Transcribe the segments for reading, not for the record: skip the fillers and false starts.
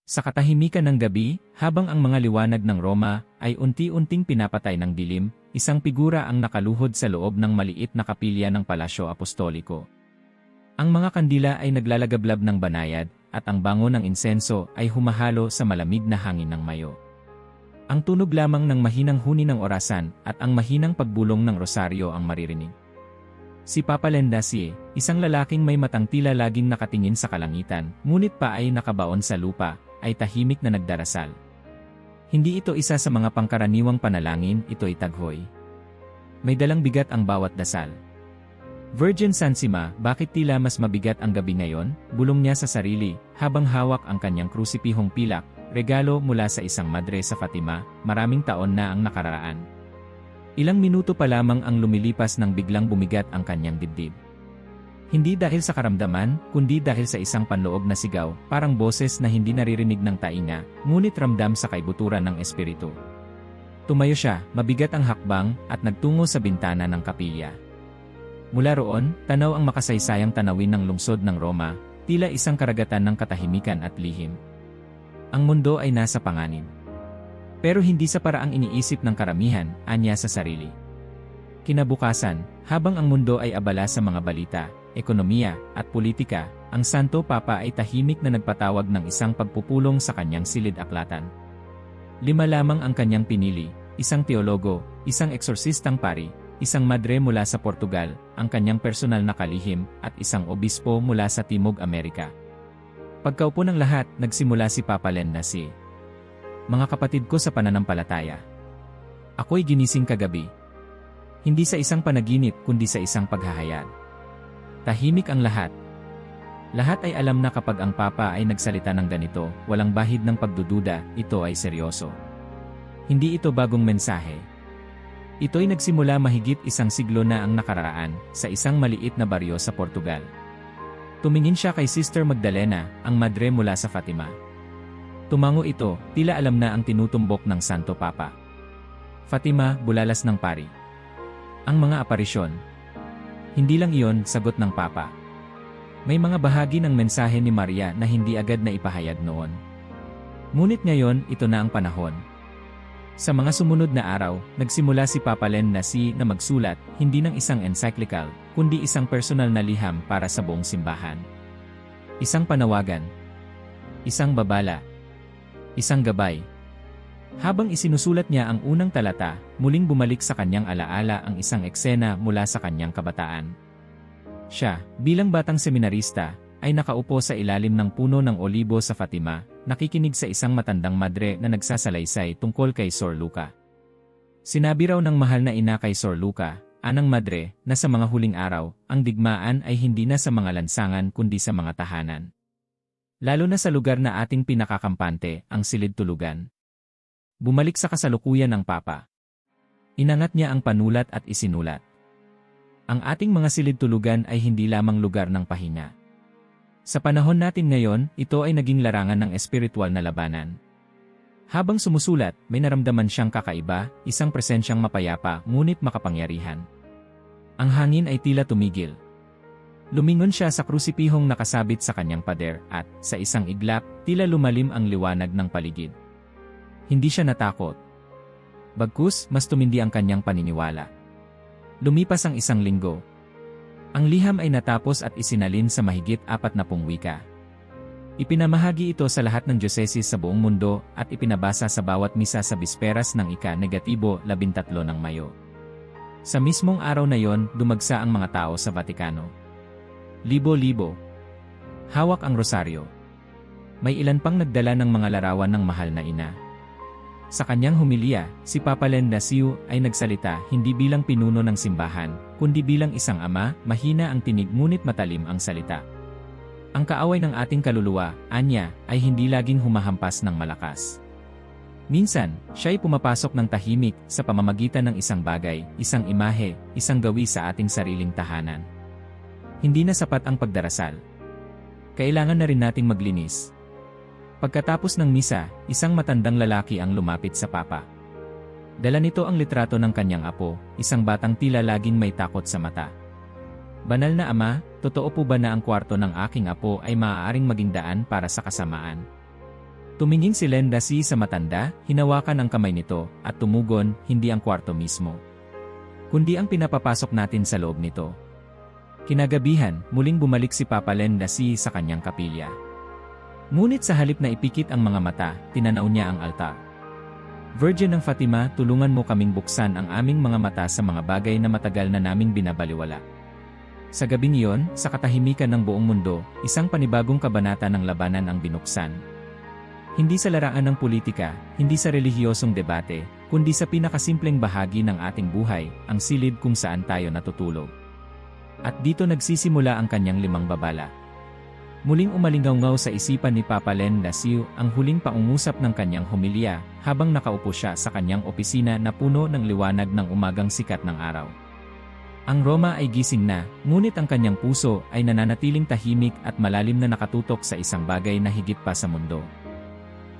Sa katahimikan ng gabi, habang ang mga liwanag ng Roma ay unti-unting pinapatay ng dilim, isang figura ang nakaluhod sa loob ng maliit na kapilya ng Palasyo Apostoliko. Ang mga kandila ay naglalagablab ng banayad, at ang bango ng insenso ay humahalo sa malamig na hangin ng Mayo. Ang tunog lamang ng mahinang huni ng orasan at ang mahinang pagbulong ng rosaryo ang maririnig. Si Papa Lendacie, isang lalaking may matang tila laging nakatingin sa kalangitan, ngunit pa ay nakabaon sa lupa, ay tahimik na nagdarasal. Hindi ito isa sa mga pangkaraniwang panalangin, ito'y taghoy. May dalang bigat ang bawat dasal. Virgin Sansima, bakit tila mas mabigat ang gabi ngayon? Bulong niya sa sarili, habang hawak ang kanyang krusipihong pilak, regalo mula sa isang madre sa Fatima, maraming taon na ang nakararaan. Ilang minuto pa lamang ang lumilipas nang biglang bumigat ang kanyang dibdib. Hindi dahil sa karamdaman, kundi dahil sa isang panloob na sigaw, parang boses na hindi naririnig ng tainga, ngunit ramdam sa kaibuturan ng espiritu. Tumayo siya, mabigat ang hakbang, at nagtungo sa bintana ng kapilya. Mula roon, tanaw ang makasaysayang tanawin ng lungsod ng Roma, tila isang karagatan ng katahimikan at lihim. Ang mundo ay nasa panganib. Pero hindi sa paraang iniisip ng karamihan, anya sa sarili. Kinabukasan, habang ang mundo ay abala sa mga balita, ekonomiya, at politika, ang Santo Papa ay tahimik na nagpatawag ng isang pagpupulong sa kanyang silid-aklatan. 5 lamang ang kanyang pinili, isang teologo, isang eksorsistang pari, isang madre mula sa Portugal, ang kanyang personal na kalihim, at isang obispo mula sa Timog Amerika. Pagkaupo ng lahat, nagsimula si Papa Lendacie. Mga kapatid ko sa pananampalataya. Ako'y ginising kagabi. Hindi sa isang panaginip kundi sa isang paghahayag. Tahimik ang lahat. Lahat ay alam na kapag ang Papa ay nagsalita ng ganito, walang bahid ng pagdududa, ito ay seryoso. Hindi ito bagong mensahe. Ito'y nagsimula mahigit isang siglo na ang nakararaan, sa isang maliit na baryo sa Portugal. Tumingin siya kay Sister Magdalena, ang madre mula sa Fatima. Tumango ito, tila alam na ang tinutumbok ng Santo Papa. Fatima, bulalas ng pari. Ang mga aparisyon. Hindi lang iyon, sagot ng Papa. May mga bahagi ng mensahe ni Maria na hindi agad na ipahayag noon. Ngunit ngayon, ito na ang panahon. Sa mga sumunod na araw, nagsimula si Papa Lendacie na magsulat, hindi ng isang encyclical, kundi isang personal na liham para sa buong simbahan. Isang panawagan. Isang babala. Isang gabay. Habang isinusulat niya ang unang talata, muling bumalik sa kanyang alaala ang isang eksena mula sa kanyang kabataan. Siya, bilang batang seminarista, ay nakaupo sa ilalim ng puno ng olibo sa Fatima, nakikinig sa isang matandang madre na nagsasalaysay tungkol kay Sor Luca. Sinabi raw ng mahal na ina kay Sor Luca, anang madre, na sa mga huling araw, ang digmaan ay hindi na sa mga lansangan kundi sa mga tahanan. Lalo na sa lugar na ating pinakakampante, ang silid-tulugan. Bumalik sa kasalukuyan ng Papa. Inangat niya ang panulat at isinulat. Ang ating mga silid-tulugan ay hindi lamang lugar ng pahinga. Sa panahon natin ngayon, ito ay naging larangan ng espiritual na labanan. Habang sumusulat, may naramdaman siyang kakaiba, isang presensyang mapayapa ngunit makapangyarihan. Ang hangin ay tila tumigil. Lumingon siya sa krusipihong nakasabit sa kanyang pader at, sa isang iglap, tila lumalim ang liwanag ng paligid. Hindi siya natakot. Bagkus, mas tumindi ang kanyang paniniwala. Lumipas ang isang linggo. Ang liham ay natapos at isinalin sa mahigit 40 wika. Ipinamahagi ito sa lahat ng diocese sa buong mundo at ipinabasa sa bawat misa sa bisperas ng ika-13 ng Mayo. Sa mismong araw na yon, dumagsa ang mga tao sa Vatikano. Libo-libo. Hawak ang rosaryo. May ilan pang nagdala ng mga larawan ng mahal na ina. Sa kanyang humilya, si Papa Lendacie ay nagsalita hindi bilang pinuno ng simbahan, kundi bilang isang ama, mahina ang tinig ngunit matalim ang salita. Ang kaaway ng ating kaluluwa, anya, ay hindi laging humahampas ng malakas. Minsan, siya'y pumapasok ng tahimik sa pamamagitan ng isang bagay, isang imahe, isang gawi sa ating sariling tahanan. Hindi na sapat ang pagdarasal. Kailangan na rin nating maglinis. Pagkatapos ng misa, isang matandang lalaki ang lumapit sa Papa. Dala nito ang litrato ng kanyang apo, isang batang tila laging may takot sa mata. Banal na Ama, totoo po ba na ang kwarto ng aking apo ay maaaring maging daan para sa kasamaan? Tumingin si Lendasi sa matanda, hinawakan ang kamay nito, at tumugon, hindi ang kwarto mismo, kundi ang pinapapasok natin sa loob nito. Kinagabihan, muling bumalik si Papa Lendasi sa kanyang kapilya. Ngunit sa halip na ipikit ang mga mata, tinanaw niya ang altar. Virgin ng Fatima, tulungan mo kaming buksan ang aming mga mata sa mga bagay na matagal na naming binabaliwala. Sa gabing iyon, sa katahimikan ng buong mundo, isang panibagong kabanata ng labanan ang binuksan. Hindi sa larangan ng politika, hindi sa relihiyosong debate, kundi sa pinakasimpleng bahagi ng ating buhay, ang silid kung saan tayo natutulog. At dito nagsisimula ang kanyang 5 babala. Muling umalingaw-ngaw sa isipan ni Papa Lendasi ang huling pangungusap ng kanyang homilya habang nakaupo siya sa kanyang opisina na puno ng liwanag ng umagang sikat ng araw. Ang Roma ay gising na, ngunit ang kanyang puso ay nananatiling tahimik at malalim na nakatutok sa isang bagay na higit pa sa mundo.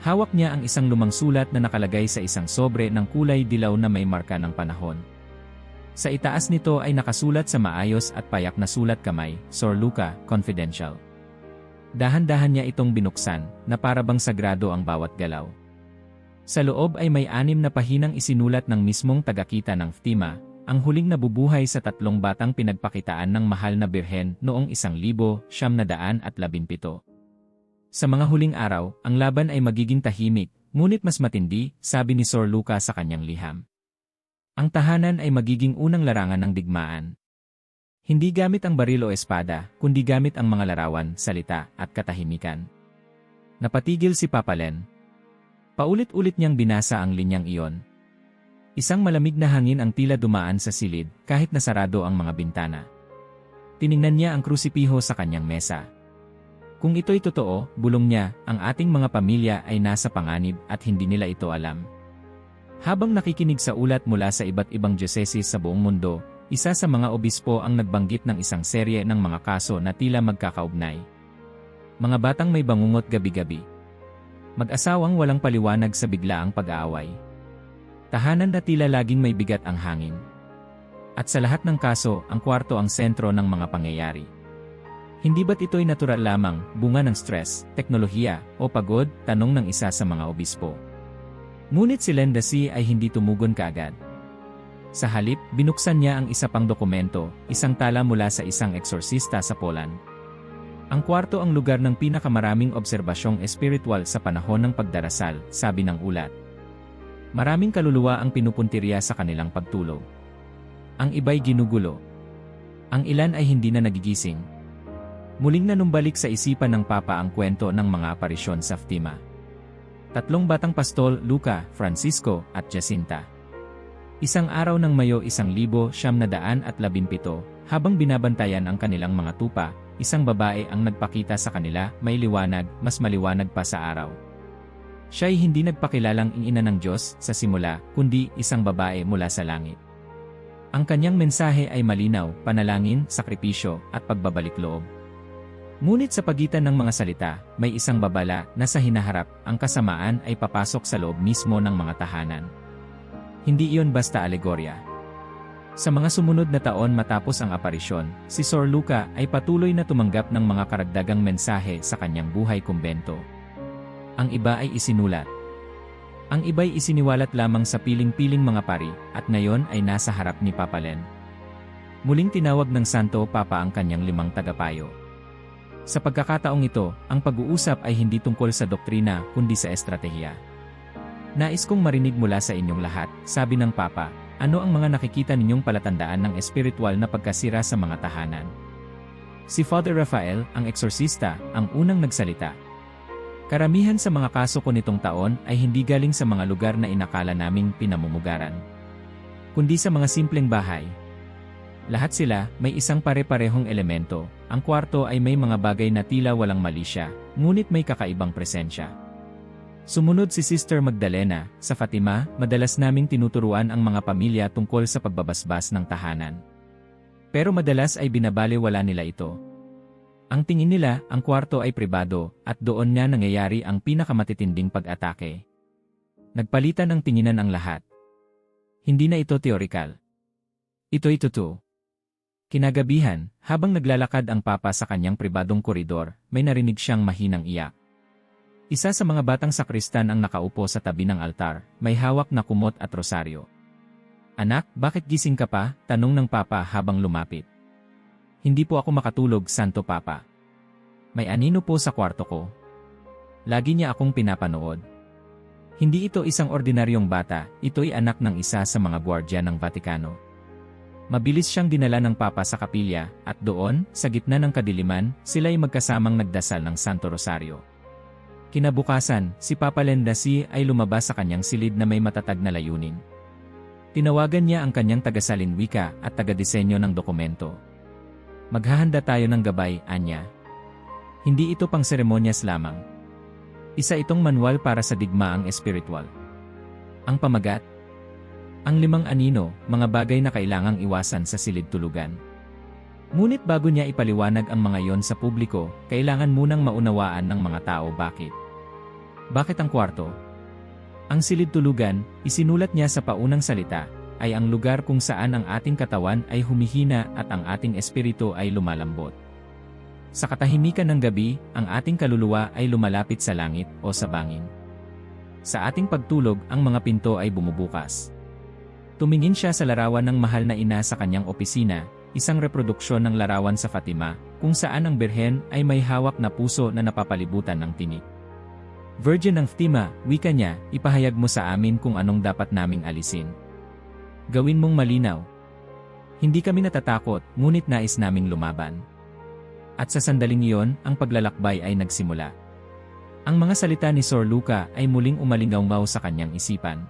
Hawak niya ang isang lumang sulat na nakalagay sa isang sobre ng kulay dilaw na may marka ng panahon. Sa itaas nito ay nakasulat sa maayos at payak na sulat kamay, Sor Luca, Confidential. Dahan-dahan niya itong binuksan, na parabang sagrado ang bawat galaw. Sa loob ay may 6 na pahinang isinulat ng mismong tagakita ng Fatima, ang huling nabubuhay sa 3 batang pinagpakitaan ng mahal na birhen noong 1917. Sa mga huling araw, ang laban ay magiging tahimik, ngunit mas matindi, sabi ni Sor Luca sa kanyang liham. Ang tahanan ay magiging unang larangan ng digmaan. Hindi gamit ang baril o espada, kundi gamit ang mga larawan, salita, at katahimikan. Napatigil si Papa Len. Paulit-ulit niyang binasa ang linyang iyon. Isang malamig na hangin ang tila dumaan sa silid, kahit nasarado ang mga bintana. Tiningnan niya ang krusipiho sa kanyang mesa. Kung ito'y totoo, bulong niya, ang ating mga pamilya ay nasa panganib at hindi nila ito alam. Habang nakikinig sa ulat mula sa iba't ibang dioceses sa buong mundo, isa sa mga obispo ang nagbanggit ng isang serye ng mga kaso na tila magkakaugnay. Mga batang may bangungot gabi-gabi. Mag-asawang walang paliwanag sa biglaang pag-aaway. Tahanan na tila laging may bigat ang hangin. At sa lahat ng kaso, ang kwarto ang sentro ng mga pangyayari. Hindi ba't ito'y natural lamang, bunga ng stress, teknolohiya, o pagod? Tanong ng isa sa mga obispo. Ngunit si Lendasi ay hindi tumugon kaagad. Sa halip, binuksan niya ang isa pang dokumento, isang tala mula sa isang eksorsista sa Poland. Ang kwarto ang lugar ng pinakamaraming obserbasyong espiritual sa panahon ng pagdarasal, sabi ng ulat. Maraming kaluluwa ang pinupuntirya sa kanilang pagtulog. Ang iba'y ginugulo. Ang ilan ay hindi na nagigising. Muling nanumbalik sa isipan ng Papa ang kwento ng mga aparisyon sa Fatima. 3 batang pastol, Luca, Francisco, at Jacinta. Isang araw ng Mayo 1917, habang binabantayan ang kanilang mga tupa, isang babae ang nagpakita sa kanila, may liwanag, mas maliwanag pa sa araw. Siya'y hindi nagpakilalang ina ng Diyos sa simula, kundi isang babae mula sa langit. Ang kanyang mensahe ay malinaw, panalangin, sakripisyo, at pagbabalik loob. Ngunit sa pagitan ng mga salita, may isang babala na sa hinaharap, ang kasamaan ay papasok sa loob mismo ng mga tahanan. Hindi iyon basta alegorya. Sa mga sumunod na taon matapos ang aparisyon, si Sor Luca ay patuloy na tumanggap ng mga karagdagang mensahe sa kanyang buhay kumbento. Ang iba ay isinulat. Ang iba'y isiniwalat lamang sa piling-piling mga pari, at ngayon ay nasa harap ni Papa Len. Muling tinawag ng Santo Papa ang kanyang 5 tagapayo. Sa pagkakataong ito, ang pag-uusap ay hindi tungkol sa doktrina kundi sa estratehiya. Nais kong marinig mula sa inyong lahat, sabi ng Papa, ano ang mga nakikita ninyong palatandaan ng espiritual na pagkasira sa mga tahanan? Si Father Rafael, ang eksorsista, ang unang nagsalita. Karamihan sa mga kaso ko nitong taon ay hindi galing sa mga lugar na inakala naming pinamumugaran, kundi sa mga simpleng bahay. Lahat sila, may isang pare-parehong elemento. Ang kwarto ay may mga bagay na tila walang mali siya, ngunit may kakaibang presensya. Sumunod si Sister Magdalena, sa Fatima, madalas naming tinuturuan ang mga pamilya tungkol sa pagbabasbas ng tahanan. Pero madalas ay binabaliwala nila ito. Ang tingin nila, ang kwarto ay pribado, at doon nga nangyayari ang pinakamatitinding pag-atake. Nagpalitan ng tinginan ang lahat. Hindi na ito teorikal. Ito'y totoo. Kinagabihan, habang naglalakad ang Papa sa kanyang pribadong koridor, may narinig siyang mahinang iyak. Isa sa mga batang sakristan ang nakaupo sa tabi ng altar, may hawak na kumot at rosaryo. "Anak, bakit gising ka pa?" tanong ng papa habang lumapit. "Hindi po ako makatulog, Santo Papa. May anino po sa kwarto ko. Lagi niya akong pinapanood." Hindi ito isang ordinaryong bata, ito'y anak ng isa sa mga gwardya ng Vatikano. Mabilis siyang dinala ng papa sa kapilya, at doon, sa gitna ng kadiliman, sila'y magkasamang nagdasal ng Santo Rosario. Kinabukasan, si Papa Lendasi ay lumabas sa kanyang silid na may matatag na layunin. Tinawagan niya ang kanyang tagasalin wika at tagadisenyo ng dokumento. "Maghahanda tayo ng gabay," anya. Hindi ito pang seremonyas lamang. Isa itong manual para sa digmaang espiritual. Ang pamagat? Ang 5 anino, mga bagay na kailangang iwasan sa silid tulugan. Ngunit bago niya ipaliwanag ang mga yon sa publiko, kailangan munang maunawaan ng mga tao bakit. Bakit ang kwarto? Ang silid tulugan, isinulat niya sa paunang salita, ay ang lugar kung saan ang ating katawan ay humihina at ang ating espiritu ay lumalambot. Sa katahimikan ng gabi, ang ating kaluluwa ay lumalapit sa langit o sa bangin. Sa ating pagtulog, ang mga pinto ay bumubukas. Tumingin siya sa larawan ng mahal na ina sa kanyang opisina, isang reproduksyon ng larawan sa Fatima, kung saan ang Birhen ay may hawak na puso na napapalibutan ng tinik. "Virgin ng Fatima," wika niya, "ipahayag mo sa amin kung anong dapat naming alisin. Gawin mong malinaw. Hindi kami natatakot, ngunit nais naming lumaban." At sa sandaling iyon, ang paglalakbay ay nagsimula. Ang mga salita ni Sor Luca ay muling umalingaw sa kanyang isipan.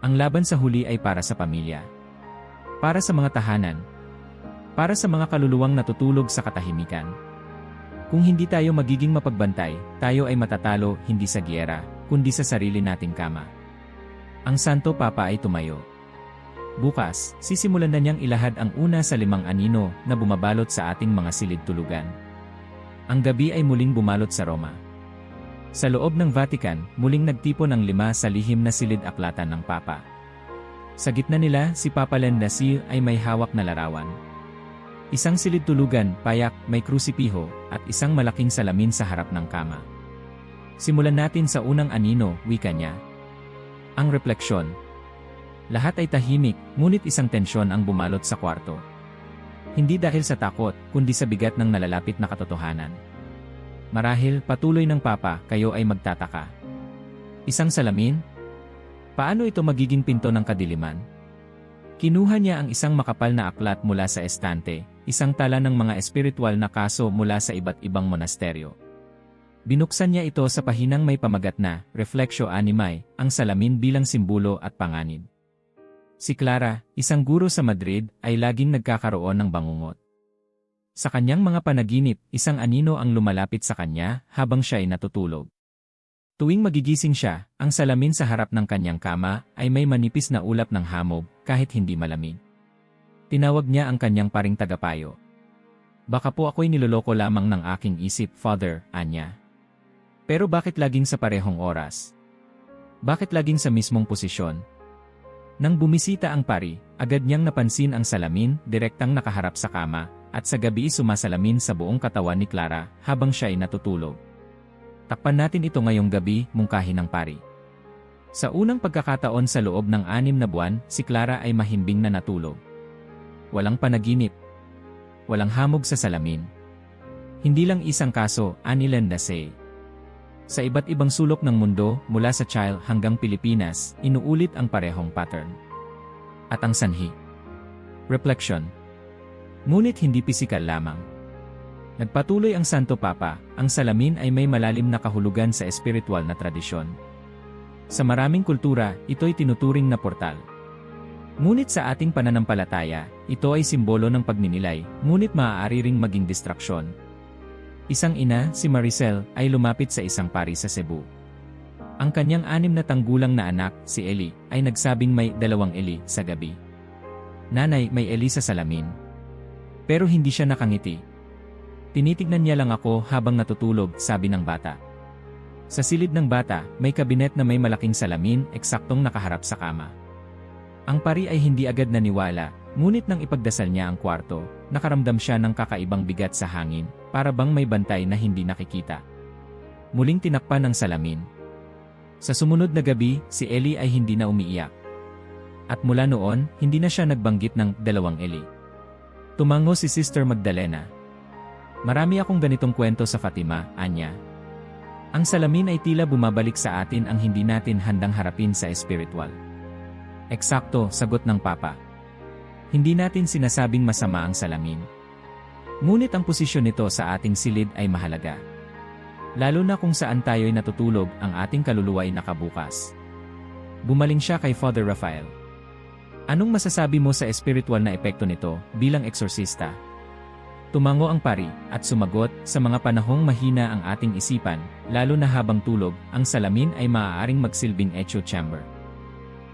Ang laban sa huli ay para sa pamilya. Para sa mga tahanan. Para sa mga kaluluwang natutulog sa katahimikan. Kung hindi tayo magiging mapagbantay, tayo ay matatalo hindi sa giyera, kundi sa sarili nating kama. Ang Santo Papa ay tumayo. Bukas, sisimulan na niyang ilahad ang una sa 5 anino na bumabalot sa ating mga silid tulugan. Ang gabi ay muling bumalot sa Roma. Sa loob ng Vatican, muling nagtipon ang 5 sa lihim na silid aklatan ng Papa. Sa gitna nila, si Papa Lendasi ay may hawak na larawan. Isang silid tulugan, payak, may krusipiho, at isang malaking salamin sa harap ng kama. Simulan natin sa unang anino, wika niya. Ang refleksyon. Lahat ay tahimik, ngunit isang tensyon ang bumalot sa kwarto. Hindi dahil sa takot, kundi sa bigat ng nalalapit na katotohanan. Marahil, patuloy ng Papa, kayo ay magtataka. Isang salamin? Paano ito magiging pinto ng kadiliman? Kinuha niya ang isang makapal na aklat mula sa estante, isang tala ng mga espiritual na kaso mula sa iba't ibang monasteryo. Binuksan niya ito sa pahinang may pamagat na, Reflectio Animae, ang salamin bilang simbolo at panganib. Si Clara, isang guro sa Madrid, ay laging nagkakaroon ng bangungot. Sa kanyang mga panaginip, isang anino ang lumalapit sa kanya habang siya ay natutulog. Tuwing magigising siya, ang salamin sa harap ng kanyang kama ay may manipis na ulap ng hamog kahit hindi malamig. Tinawag niya ang kanyang paring tagapayo. "Baka po ako'y niloloko lamang ng aking isip, Father," anya. "Pero bakit laging sa parehong oras? Bakit laging sa mismong posisyon?" Nang bumisita ang pari, agad niyang napansin ang salamin, direktang nakaharap sa kama, at sa gabi sumasalamin sa buong katawan ni Clara habang siya ay natutulog. "Takpan natin ito ngayong gabi," mungkahi ng pari. Sa unang pagkakataon sa loob ng 6 na buwan, si Clara ay mahimbing na natulog. Walang panaginip. Walang hamog sa salamin. Hindi lang isang kaso, ani Lendasi. Sa iba't ibang sulok ng mundo, mula sa Chile hanggang Pilipinas, inuulit ang parehong pattern. At ang sanhi. Reflection. Ngunit hindi pisikal lamang. Nagpatuloy ang Santo Papa, ang salamin ay may malalim na kahulugan sa espiritual na tradisyon. Sa maraming kultura, ito'y tinuturing na portal. Ngunit sa ating pananampalataya, ito ay simbolo ng pagninilay, ngunit maaari ring maging distraksyon. Isang ina, si Maricel, ay lumapit sa isang pari sa Cebu. Ang kanyang 6 na tanggulang na anak, si Eli, ay nagsabing may 2 Eli sa gabi. "Nanay, may Eli sa salamin." Pero hindi siya nakangiti. "Tinitignan niya lang ako habang natutulog," sabi ng bata. Sa silid ng bata, may kabinet na may malaking salamin, eksaktong nakaharap sa kama. Ang pari ay hindi agad naniwala, ngunit nang ipagdasal niya ang kwarto, nakaramdam siya ng kakaibang bigat sa hangin, para bang may bantay na hindi nakikita. Muling tinakpan ang salamin. Sa sumunod na gabi, si Ellie ay hindi na umiiyak. At mula noon, hindi na siya nagbanggit ng dalawang Ellie. Tumango si Sister Magdalena. Marami akong ganitong kwento sa Fatima, Anya. Ang salamin ay tila bumabalik sa atin ang hindi natin handang harapin sa espiritual. Eksakto, sagot ng Papa. Hindi natin sinasabing masama ang salamin. Ngunit ang posisyon nito sa ating silid ay mahalaga. Lalo na kung saan tayo'y natutulog, ang ating kaluluwa ay nakabukas. Bumaling siya kay Father Raphael. Anong masasabi mo sa espiritual na epekto nito bilang eksorsista? Tumango ang pari at sumagot, sa mga panahong mahina ang ating isipan, lalo na habang tulog, ang salamin ay maaaring magsilbing echo chamber.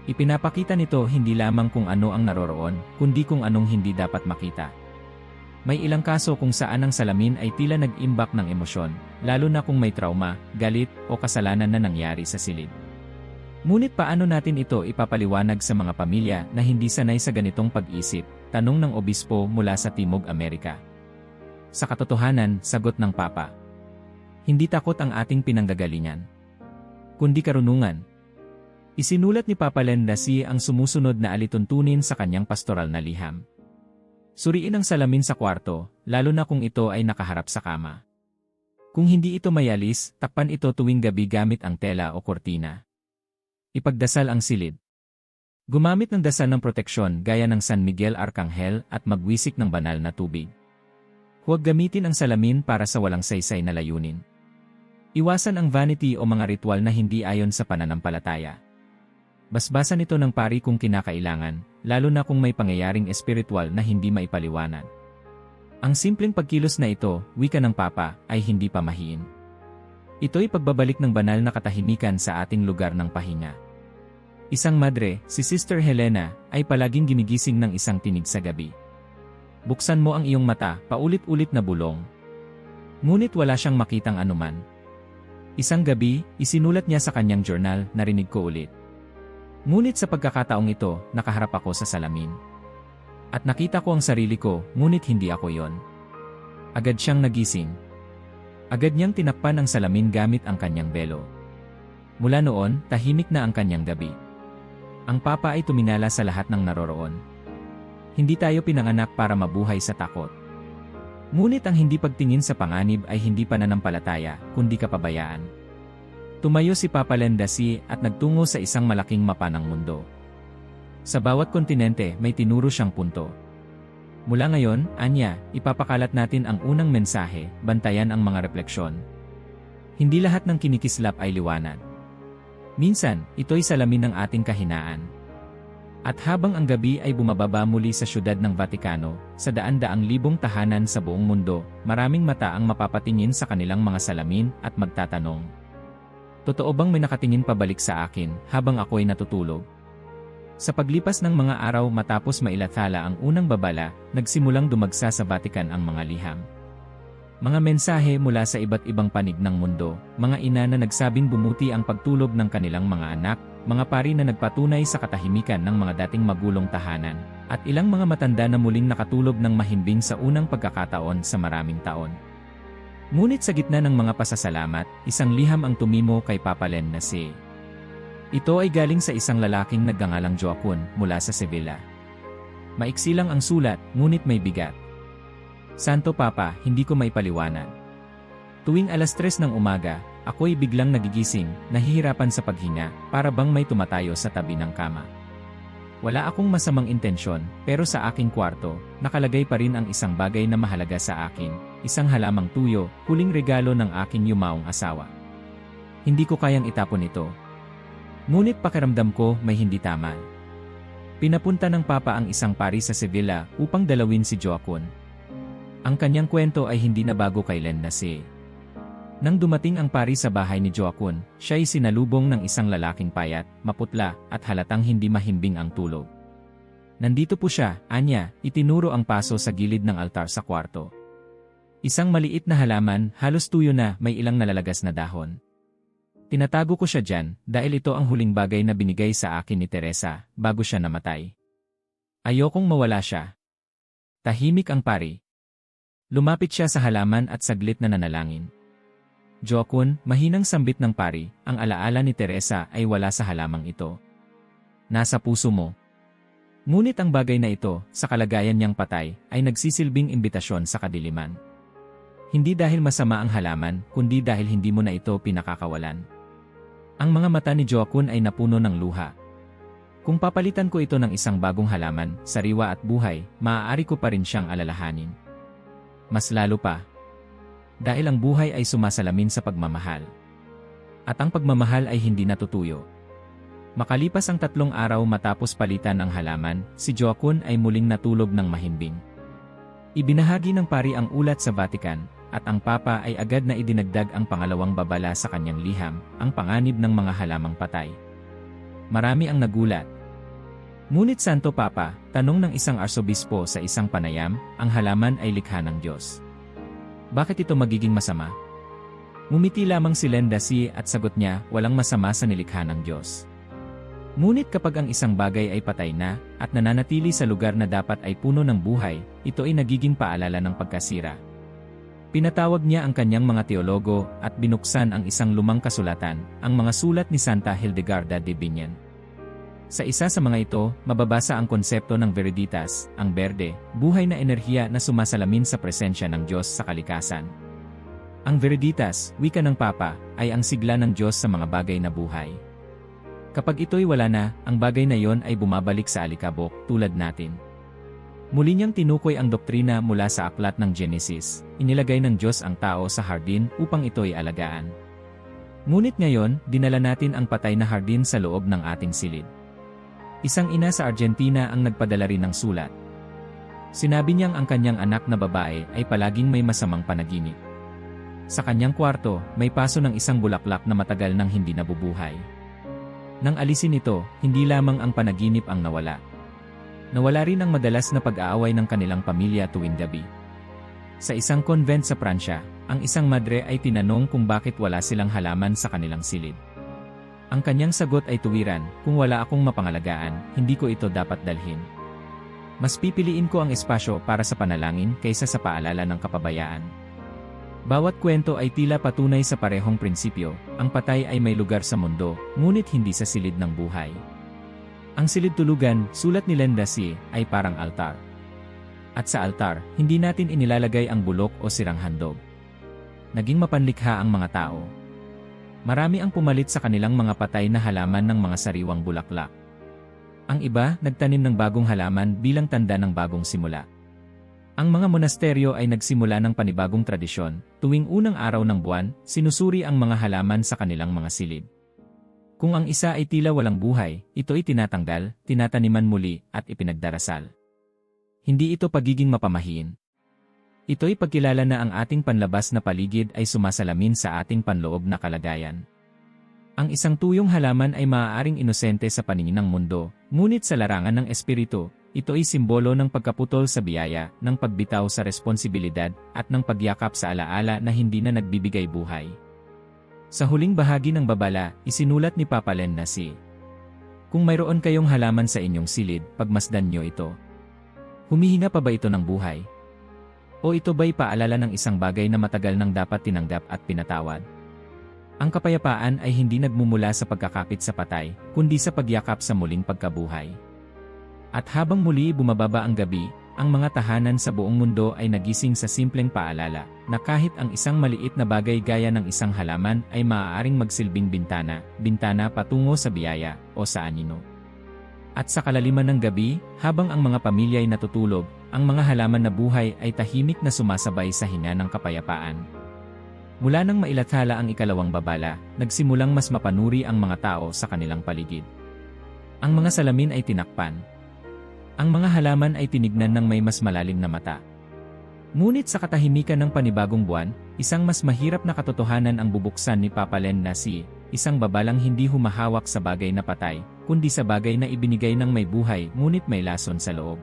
Ipinapakita nito hindi lamang kung ano ang naroroon, kundi kung anong hindi dapat makita. May ilang kaso kung saan ang salamin ay tila nag-imbak ng emosyon, lalo na kung may trauma, galit, o kasalanan na nangyari sa silid. Ngunit paano natin ito ipapaliwanag sa mga pamilya na hindi sanay sa ganitong pag-isip? Tanong ng obispo mula sa Timog Amerika. Sa katotohanan, sagot ng Papa. Hindi takot ang ating pinanggagalingan, kundi karunungan. Isinulat ni Papa Lendasi ang sumusunod na alituntunin sa kanyang pastoral na liham. Suriin ang salamin sa kwarto, lalo na kung ito ay nakaharap sa kama. Kung hindi ito mayalis, takpan ito tuwing gabi gamit ang tela o kortina. Ipagdasal ang silid. Gumamit ng dasal ng proteksyon gaya ng San Miguel Arcangel at magwisik ng banal na tubig. Huwag gamitin ang salamin para sa walang saysay na layunin. Iwasan ang vanity o mga ritual na hindi ayon sa pananampalataya. Basbasan ito ng pari kung kinakailangan, lalo na kung may pangyayaring espiritual na hindi maipaliwanag. Ang simpleng pagkilos na ito, wika ng Papa, ay hindi pamahiin. Ito'y pagbabalik ng banal na katahimikan sa ating lugar ng pahinga. Isang madre, si Sister Helena, ay palaging ginigising ng isang tinig sa gabi. Buksan mo ang iyong mata, paulit-ulit na bulong. Ngunit wala siyang makitang anuman. Isang gabi, isinulat niya sa kanyang journal, narinig ko ulit. Ngunit sa pagkakataong ito, nakaharap ako sa salamin. At nakita ko ang sarili ko, ngunit hindi ako yon. Agad siyang nagising. Agad niyang tinakpan ang salamin gamit ang kanyang belo. Mula noon, tahimik na ang kanyang gabi. Ang Papa ay tuminala sa lahat ng naroroon. Hindi tayo pinanganak para mabuhay sa takot. Ngunit ang hindi pagtingin sa panganib ay hindi pananampalataya, kundi kapabayaan. Tumayo si Papa Lendasi at nagtungo sa isang malaking mapa ng mundo. Sa bawat kontinente may tinuro siyang punto. Mula ngayon, Anya, ipapakalat natin ang unang mensahe, bantayan ang mga refleksyon. Hindi lahat ng kinikislap ay liwanag. Minsan, ito'y salamin ng ating kahinaan. At habang ang gabi ay bumababa muli sa syudad ng Vatikano, sa daan-daang libong tahanan sa buong mundo, maraming mata ang mapapatingin sa kanilang mga salamin at magtatanong. Totoo bang may nakatingin pabalik sa akin habang ako'y natutulog? Sa paglipas ng mga araw matapos mailathala ang unang babala, nagsimulang dumagsa sa Vatican ang mga liham. Mga mensahe mula sa iba't ibang panig ng mundo, mga ina na nagsabing bumuti ang pagtulog ng kanilang mga anak, mga pari na nagpatunay sa katahimikan ng mga dating magulong tahanan, at ilang mga matanda na muling nakatulog ng mahimbing sa unang pagkakataon sa maraming taon. Ngunit sa gitna ng mga pasasalamat, isang liham ang tumimo kay Papa Lendasi. Ito ay galing sa isang lalaking nagngangalang Joaquin mula sa Sevilla. Maiksi lang ang sulat, ngunit may bigat. Santo Papa, hindi ko maipaliwanag. Tuwing alas 3 ng umaga, ako'y biglang nagigising, nahihirapan sa paghinga, para bang may tumatayo sa tabi ng kama. Wala akong masamang intensyon, pero sa aking kwarto, nakalagay pa rin ang isang bagay na mahalaga sa akin, isang halamang tuyo, huling regalo ng aking yumaong asawa. Hindi ko kayang itapon ito. Ngunit pakiramdam ko may hindi tama. Pinapunta ng Papa ang isang pari sa Sevilla upang dalawin si Joaquin. Ang kanyang kwento ay hindi na bago kay Lendasi. Nang dumating ang pari sa bahay ni Joaquin, siya'y sinalubong ng isang lalaking payat, maputla, at halatang hindi mahimbing ang tulog. Nandito po siya, Anya, itinuro ang paso sa gilid ng altar sa kwarto. Isang maliit na halaman, halos tuyo na, may ilang nalalagas na dahon. Tinatago ko siya dyan, dahil ito ang huling bagay na binigay sa akin ni Teresa, bago siya namatay. Ayokong mawala siya. Tahimik ang pari. Lumapit siya sa halaman at saglit na nanalangin. Jokun, mahinang sambit ng pari, ang alaala ni Teresa ay wala sa halamang ito. Nasa puso mo. Ngunit ang bagay na ito, sa kalagayan niyang patay, ay nagsisilbing imbitasyon sa kadiliman. Hindi dahil masama ang halaman, kundi dahil hindi mo na ito pinakakawalan. Ang mga mata ni Jokun ay napuno ng luha. Kung papalitan ko ito ng isang bagong halaman, sariwa at buhay, maaari ko pa rin siyang alalahanin. Mas lalo pa. Dahil ang buhay ay sumasalamin sa pagmamahal. At ang pagmamahal ay hindi natutuyo. Makalipas ang 3 araw matapos palitan ang halaman, si Jokun ay muling natulog ng mahimbing. Ibinahagi ng pari ang ulat sa Vatican, at ang Papa ay agad na idinagdag ang pangalawang babala sa kanyang liham, ang panganib ng mga halamang patay. Marami ang nagulat. Ngunit Santo Papa, tanong ng isang arsobispo sa isang panayam, ang halaman ay likha ng Diyos. Bakit ito magiging masama? Ngumiti lamang si Lendasi at sagot niya, walang masama sa nilikha ng Diyos. Ngunit kapag ang isang bagay ay patay na, at nananatili sa lugar na dapat ay puno ng buhay, ito ay nagiging paalala ng pagkasira. Pinatawag niya ang kanyang mga teologo, at binuksan ang isang lumang kasulatan, ang mga sulat ni Santa Hildegarda de Bingen. Sa isa sa mga ito, mababasa ang konsepto ng Veriditas, ang berde, buhay na enerhiya na sumasalamin sa presensya ng Diyos sa kalikasan. Ang Veriditas, wika ng Papa, ay ang sigla ng Diyos sa mga bagay na buhay. Kapag ito'y wala na, ang bagay na yon ay bumabalik sa alikabok, tulad natin. Muli niyang tinukoy ang doktrina mula sa aklat ng Genesis, inilagay ng Diyos ang tao sa hardin upang ito'y alagaan. Ngunit ngayon, dinala natin ang patay na hardin sa loob ng ating silid. Isang ina sa Argentina ang nagpadala rin ng sulat. Sinabi niyang ang kanyang anak na babae ay palaging may masamang panaginip. Sa kanyang kwarto, may paso ng isang bulaklak na matagal nang hindi nabubuhay. Nang alisin ito, hindi lamang ang panaginip ang nawala. Nawala rin ang madalas na pag-aaway ng kanilang pamilya tuwing gabi. Sa isang convent sa Pransya, ang isang madre ay tinanong kung bakit wala silang halaman sa kanilang silid. Ang kanyang sagot ay tuwiran, kung wala akong mapangalagaan, hindi ko ito dapat dalhin. Mas pipiliin ko ang espasyo para sa panalangin kaysa sa paalala ng kapabayaan. Bawat kwento ay tila patunay sa parehong prinsipyo, ang patay ay may lugar sa mundo, ngunit hindi sa silid ng buhay. Ang silid tulugan, sulat ni Lendasi, ay parang altar. At sa altar, hindi natin inilalagay ang bulok o sirang handog. Naging mapanlikha ang mga tao. Marami ang pumalit sa kanilang mga patay na halaman ng mga sariwang bulaklak. Ang iba, nagtanim ng bagong halaman bilang tanda ng bagong simula. Ang mga monasteryo ay nagsimula ng panibagong tradisyon, tuwing unang araw ng buwan, sinusuri ang mga halaman sa kanilang mga silid. Kung ang isa ay tila walang buhay, ito ay tinatanggal, tinataniman muli, at ipinagdarasal. Hindi ito pagiging mapamahiin. Ito'y pagkilala na ang ating panlabas na paligid ay sumasalamin sa ating panloob na kalagayan. Ang isang tuyong halaman ay maaaring inosente sa paningin ng mundo, ngunit sa larangan ng espiritu, ito ay simbolo ng pagkaputol sa biyaya, ng pagbitaw sa responsibilidad, at ng pagyakap sa alaala na hindi na nagbibigay buhay. Sa huling bahagi ng babala, isinulat ni Papa Lendasi, kung mayroon kayong halaman sa inyong silid, pagmasdan niyo ito. Humihinga pa ba ito ng buhay? O ito ba'y paalala ng isang bagay na matagal nang dapat tinanggap at pinatawad? Ang kapayapaan ay hindi nagmumula sa pagkakapit sa patay, kundi sa pagyakap sa muling pagkabuhay. At habang muli bumababa ang gabi, ang mga tahanan sa buong mundo ay nagising sa simpleng paalala, na kahit ang isang maliit na bagay gaya ng isang halaman ay maaaring magsilbing bintana patungo sa biyaya, o sa anino. At sa kalaliman ng gabi, habang ang mga pamilya ay natutulog, ang mga halaman na buhay ay tahimik na sumasabay sa hinga ng kapayapaan. Mula nang mailathala ang ikalawang babala, nagsimulang mas mapanuri ang mga tao sa kanilang paligid. Ang mga salamin ay tinakpan. Ang mga halaman ay tinignan ng may mas malalim na mata. Ngunit sa katahimikan ng panibagong buwan, isang mas mahirap na katotohanan ang bubuksan ni Papa Lendasi, isang babalang hindi humahawak sa bagay na patay, kundi sa bagay na ibinigay ng may buhay ngunit may lason sa loob.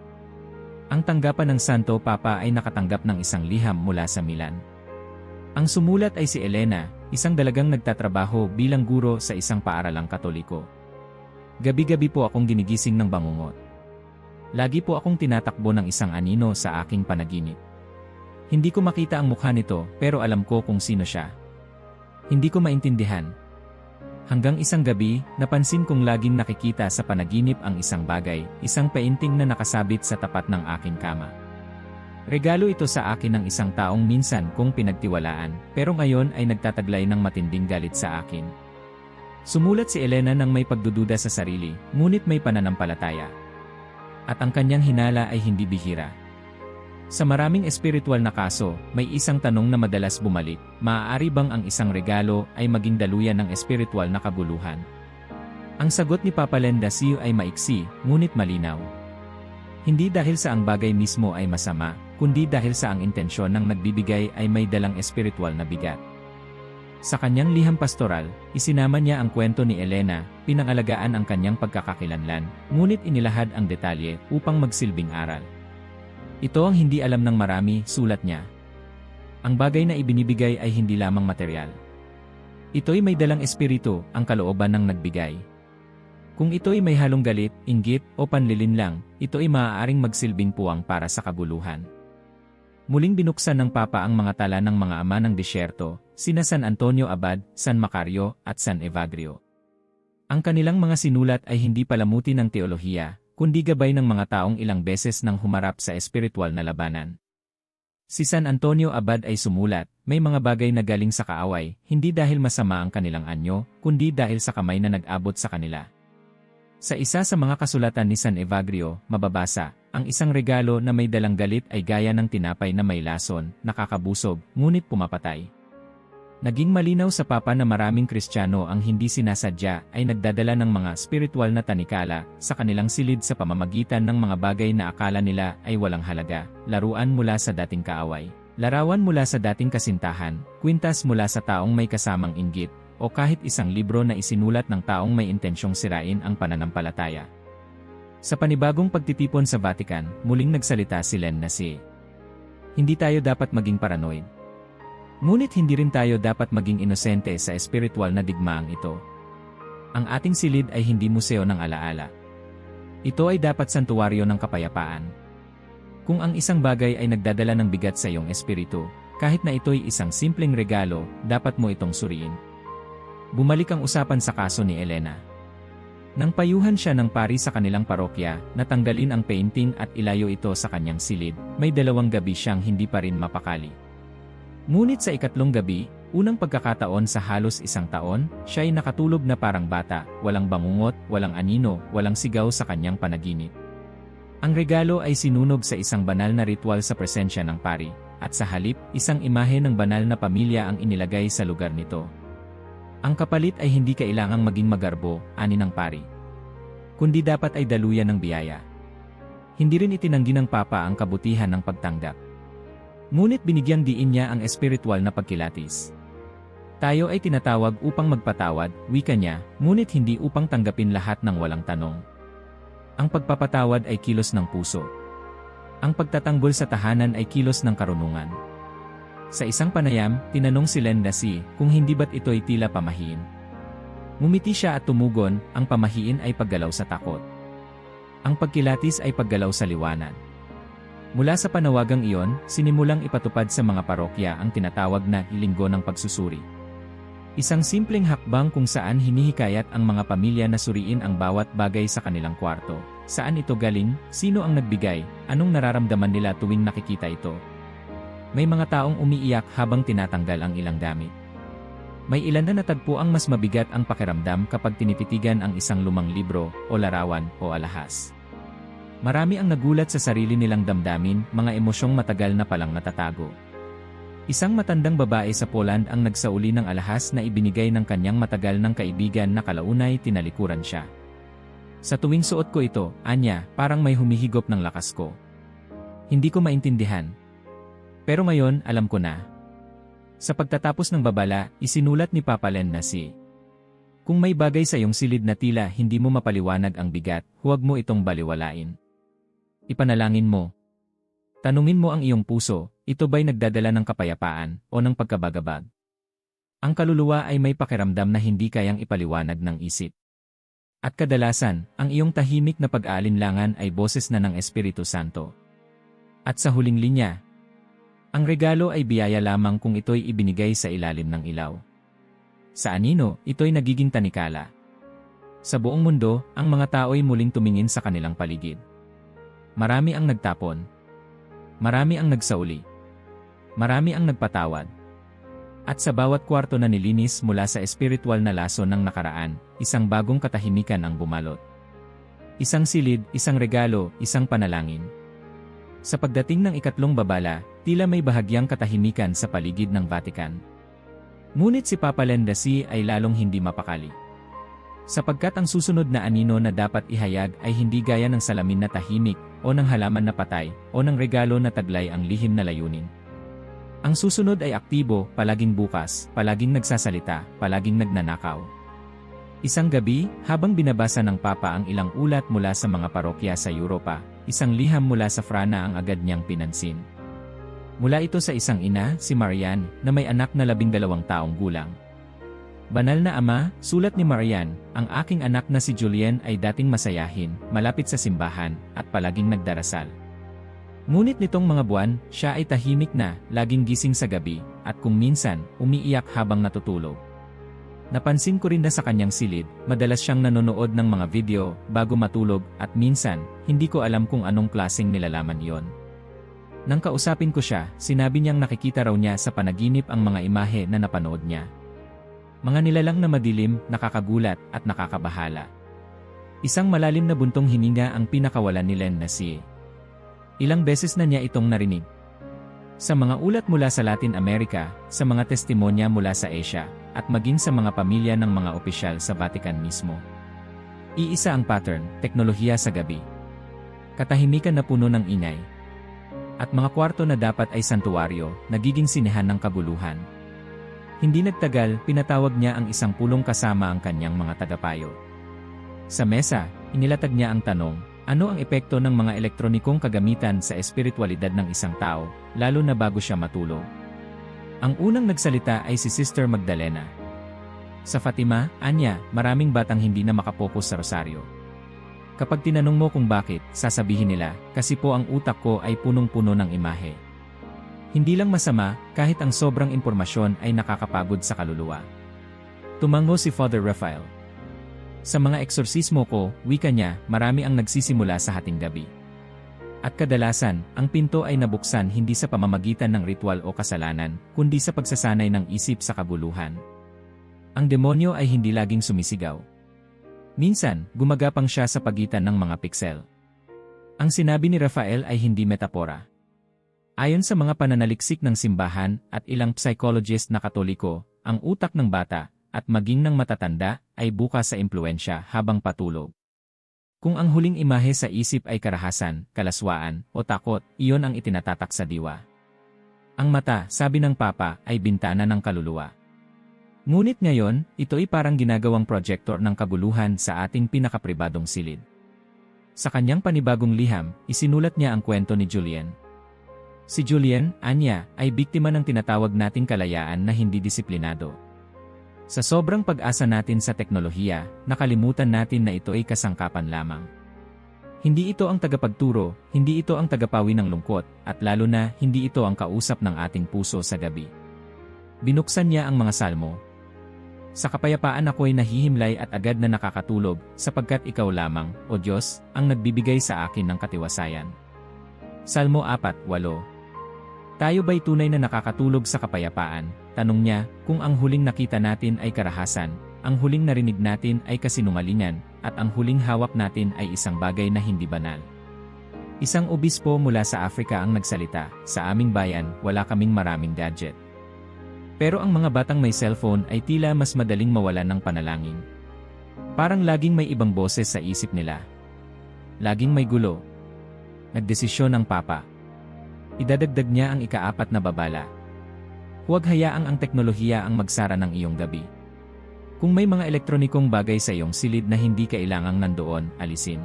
Ang tanggapan ng Santo Papa ay nakatanggap ng isang liham mula sa Milan. Ang sumulat ay si Elena, isang dalagang nagtatrabaho bilang guro sa isang paaralang Katoliko. Gabi-gabi po akong ginigising ng bangungot. Lagi po akong tinatakbo ng isang anino sa aking panaginip. Hindi ko makita ang mukha nito pero alam ko kung sino siya. Hindi ko maintindihan. Hanggang isang gabi, napansin kong laging nakikita sa panaginip ang isang bagay, isang painting na nakasabit sa tapat ng aking kama. Regalo ito sa akin ng isang taong minsan kong pinagtiwalaan, pero ngayon ay nagtataglay ng matinding galit sa akin. Sumulat si Elena ng may pagdududa sa sarili, ngunit may pananampalataya. At ang kanyang hinala ay hindi bihira. Sa maraming espiritual na kaso, may isang tanong na madalas bumalik, maaari bang ang isang regalo ay maging daluyan ng espiritual na kabuluhan? Ang sagot ni Papa Len Daciu ay maiksi, ngunit malinaw. Hindi dahil sa ang bagay mismo ay masama, kundi dahil sa ang intensyon ng nagbibigay ay may dalang espiritual na bigat. Sa kanyang liham pastoral, isinama niya ang kwento ni Elena, pinangalagaan ang kanyang pagkakakilanlan, ngunit inilahad ang detalye upang magsilbing aral. Ito ang hindi alam ng marami, sulat niya. Ang bagay na ibinibigay ay hindi lamang material. Ito'y may dalang espiritu, ang kalooban ng nagbigay. Kung ito'y may halong galit, inggit, o panlilinlang, ito'y maaaring magsilbing puwang para sa kabuluhan. Muling binuksan ng Papa ang mga tala ng mga ama ng disyerto, sina San Antonio Abad, San Macario, at San Evagrio. Ang kanilang mga sinulat ay hindi palamuti ng teolohiya, kundi gabay ng mga taong ilang beses nang humarap sa espiritual na labanan. Si San Antonio Abad ay sumulat, may mga bagay na galing sa kaaway, hindi dahil masama ang kanilang anyo, kundi dahil sa kamay na nag-abot sa kanila. Sa isa sa mga kasulatan ni San Evagrio, mababasa, ang isang regalo na may dalang galit ay gaya ng tinapay na may lason, nakakabusog, ngunit pumapatay. Naging malinaw sa Papa na maraming Kristiyano ang hindi sinasadya ay nagdadala ng mga spiritual na tanikala sa kanilang silid sa pamamagitan ng mga bagay na akala nila ay walang halaga, laruan mula sa dating kaaway, larawan mula sa dating kasintahan, kwintas mula sa taong may kasamang inggit, o kahit isang libro na isinulat ng taong may intensyong sirain ang pananampalataya. Sa panibagong pagtitipon sa Vatican, muling nagsalita si Len Daciu. Hindi tayo dapat maging paranoid. Ngunit hindi rin tayo dapat maging inosente sa espiritual na digmaang ito. Ang ating silid ay hindi museo ng alaala. Ito ay dapat santuwaryo ng kapayapaan. Kung ang isang bagay ay nagdadala ng bigat sa iyong espiritu, kahit na ito'y isang simpleng regalo, dapat mo itong suriin. Bumalik ang usapan sa kaso ni Elena. Nang payuhan siya ng pari sa kanilang parokya, natanggalin ang painting at ilayo ito sa kanyang silid, may 2 gabi siyang hindi pa rin mapakali. Ngunit sa ikatlong gabi, unang pagkakataon sa halos 1 taon, siya ay nakatulog na parang bata, walang bangungot, walang anino, walang sigaw sa kanyang panaginip. Ang regalo ay sinunog sa isang banal na ritual sa presensya ng pari, at sa halip, isang imahe ng banal na pamilya ang inilagay sa lugar nito. Ang kapalit ay hindi kailangang maging magarbo, ani ng pari, kundi dapat ay daluyan ng biyaya. Hindi rin itinanggi ng Papa ang kabutihan ng pagtanggap. Ngunit binigyang diin niya ang espiritual na pagkilatis. Tayo ay tinatawag upang magpatawad, wika niya, ngunit hindi upang tanggapin lahat ng walang tanong. Ang pagpapatawad ay kilos ng puso. Ang pagtatanggol sa tahanan ay kilos ng karunungan. Sa isang panayam, tinanong si Len Daciu kung hindi ba't ito'y tila pamahiin. Ngumiti siya at tumugon, ang pamahiin ay paggalaw sa takot. Ang pagkilatis ay paggalaw sa liwanag. Mula sa panawagang iyon, sinimulang ipatupad sa mga parokya ang tinatawag na Linggo ng Pagsusuri. Isang simpleng hakbang kung saan hinihikayat ang mga pamilya na suriin ang bawat bagay sa kanilang kwarto. Saan ito galing, sino ang nagbigay, anong nararamdaman nila tuwing nakikita ito. May mga taong umiiyak habang tinatanggal ang ilang gamit. May ilan na natagpo ang mas mabigat ang pakiramdam kapag tinititigan ang isang lumang libro, o larawan, o alahas. Marami ang nagulat sa sarili nilang damdamin, mga emosyong matagal na palang natatago. Isang matandang babae sa Poland ang nagsauli ng alahas na ibinigay ng kanyang matagal ng kaibigan na kalaunay tinalikuran siya. Sa tuwing suot ko ito, anya, parang may humihigop ng lakas ko. Hindi ko maintindihan. Pero ngayon, alam ko na. Sa pagtatapos ng babala, isinulat ni Papa Len Daciu. Kung may bagay sa iyong silid na tila hindi mo mapaliwanag ang bigat, huwag mo itong baliwalain. Ipanalangin mo. Tanungin mo ang iyong puso, ito ba'y nagdadala ng kapayapaan o ng pagkabagabag? Ang kaluluwa ay may pakiramdam na hindi kayang ipaliwanag ng isip. At kadalasan, ang iyong tahimik na pag-aalinlangan ay boses na ng Espiritu Santo. At sa huling linya, ang regalo ay biyaya lamang kung ito'y ibinigay sa ilalim ng ilaw. Sa anino, ito'y nagiging tanikala. Sa buong mundo, ang mga tao'y muling tumingin sa kanilang paligid. Marami ang nagtapon. Marami ang nagsauli. Marami ang nagpatawad. At sa bawat kwarto na nilinis mula sa espiritual na laso ng nakaraan, isang bagong katahimikan ang bumalot. Isang silid, isang regalo, isang panalangin. Sa pagdating ng ikatlong babala, tila may bahagyang katahimikan sa paligid ng Vatican. Ngunit si Papa Landasi ay lalong hindi mapakali. Sapagkat ang susunod na anino na dapat ihayag ay hindi gaya ng salamin na tahimik, o ng halaman na patay, o ng regalo na taglay ang lihim na layunin. Ang susunod ay aktibo, palaging bukas, palaging nagsasalita, palaging nagnanakaw. Isang gabi, habang binabasa ng Papa ang ilang ulat mula sa mga parokya sa Europa, isang liham mula sa Frana ang agad niyang pinansin. Mula ito sa isang ina, si Marian, na may anak na 12 taong gulang. Banal na Ama, sulat ni Marian, ang aking anak na si Julien ay dating masayahin, malapit sa simbahan, at palaging nagdarasal. Ngunit nitong mga buwan, siya ay tahimik na, laging gising sa gabi, at kung minsan, umiiyak habang natutulog. Napansin ko rin na sa kanyang silid, madalas siyang nanonood ng mga video bago matulog at minsan, hindi ko alam kung anong klaseng nilalaman iyon. Nang kausapin ko siya, sinabi niyang nakikita raw niya sa panaginip ang mga imahe na napanood niya. Mga nilalang na madilim, nakakagulat at nakakabahala. Isang malalim na buntong hininga ang pinakawalan ni Landasi. Ilang beses na niya itong narinig. Sa mga ulat mula sa Latin America, sa mga testimonya mula sa Asia, at maging sa mga pamilya ng mga opisyal sa Vatican mismo. Iisa ang pattern, teknolohiya sa gabi. Katahimikan na puno ng ingay. At mga kwarto na dapat ay santuwaryo, nagiging sinehan ng kabuluhan. Hindi nagtagal, pinatawag niya ang isang pulong kasama ang kanyang mga tagapayo. Sa mesa, inilatag niya ang tanong, ano ang epekto ng mga elektronikong kagamitan sa espiritualidad ng isang tao, lalo na bago siya matulog? Ang unang nagsalita ay si Sister Magdalena. Sa Fatima, anya, maraming batang hindi na makapokus sa rosaryo. Kapag tinanong mo kung bakit, sasabihin nila, kasi po ang utak ko ay punong-puno ng imahe. Hindi lang masama, kahit ang sobrang impormasyon ay nakakapagod sa kaluluwa. Tumango si Father Raphael. Sa mga eksorsismo ko, wika niya, marami ang nagsisimula sa hating gabi. At kadalasan, ang pinto ay nabuksan hindi sa pamamagitan ng ritual o kasalanan, kundi sa pagsasanay ng isip sa kabuluhan. Ang demonyo ay hindi laging sumisigaw. Minsan, gumagapang siya sa pagitan ng mga piksel. Ang sinabi ni Rafael ay hindi metapora. Ayon sa mga pananaliksik ng simbahan at ilang psychologist na Katoliko, ang utak ng bata, at maging ng matatanda, ay bukas sa impluensya habang patulog. Kung ang huling imahe sa isip ay karahasan, kalaswaan, o takot, iyon ang itinatatak sa diwa. Ang mata, sabi ng Papa, ay bintana ng kaluluwa. Ngunit ngayon, ito ay parang ginagawang projector ng kabuluhan sa ating pinakapribadong silid. Sa kanyang panibagong liham, isinulat niya ang kwento ni Julien. Si Julien, anya, ay biktima ng tinatawag nating kalayaan na hindi disiplinado. Sa sobrang pag-asa natin sa teknolohiya, nakalimutan natin na ito ay kasangkapan lamang. Hindi ito ang tagapagturo, hindi ito ang tagapawi ng lungkot, at lalo na, hindi ito ang kausap ng ating puso sa gabi. Binuksan niya ang mga salmo. Sa kapayapaan ako'y nahihimlay at agad na nakakatulog, sapagkat ikaw lamang, O Diyos, ang nagbibigay sa akin ng katiwasayan. Salmo 4:8. Tayo ba'y tunay na nakakatulog sa kapayapaan? Tanong niya, kung ang huling nakita natin ay karahasan, ang huling narinig natin ay kasinungalingan, at ang huling hawak natin ay isang bagay na hindi banal. Isang obispo mula sa Africa ang nagsalita, sa aming bayan, wala kaming maraming gadget. Pero ang mga batang may cellphone ay tila mas madaling mawalan ng panalangin. Parang laging may ibang boses sa isip nila. Laging may gulo. Nagdesisyon ang Papa. Idadagdag niya ang ika-4 na babala. Huwag hayaang ang teknolohiya ang magsara ng iyong gabi. Kung may mga elektronikong bagay sa iyong silid na hindi kailangang nandoon, alisin.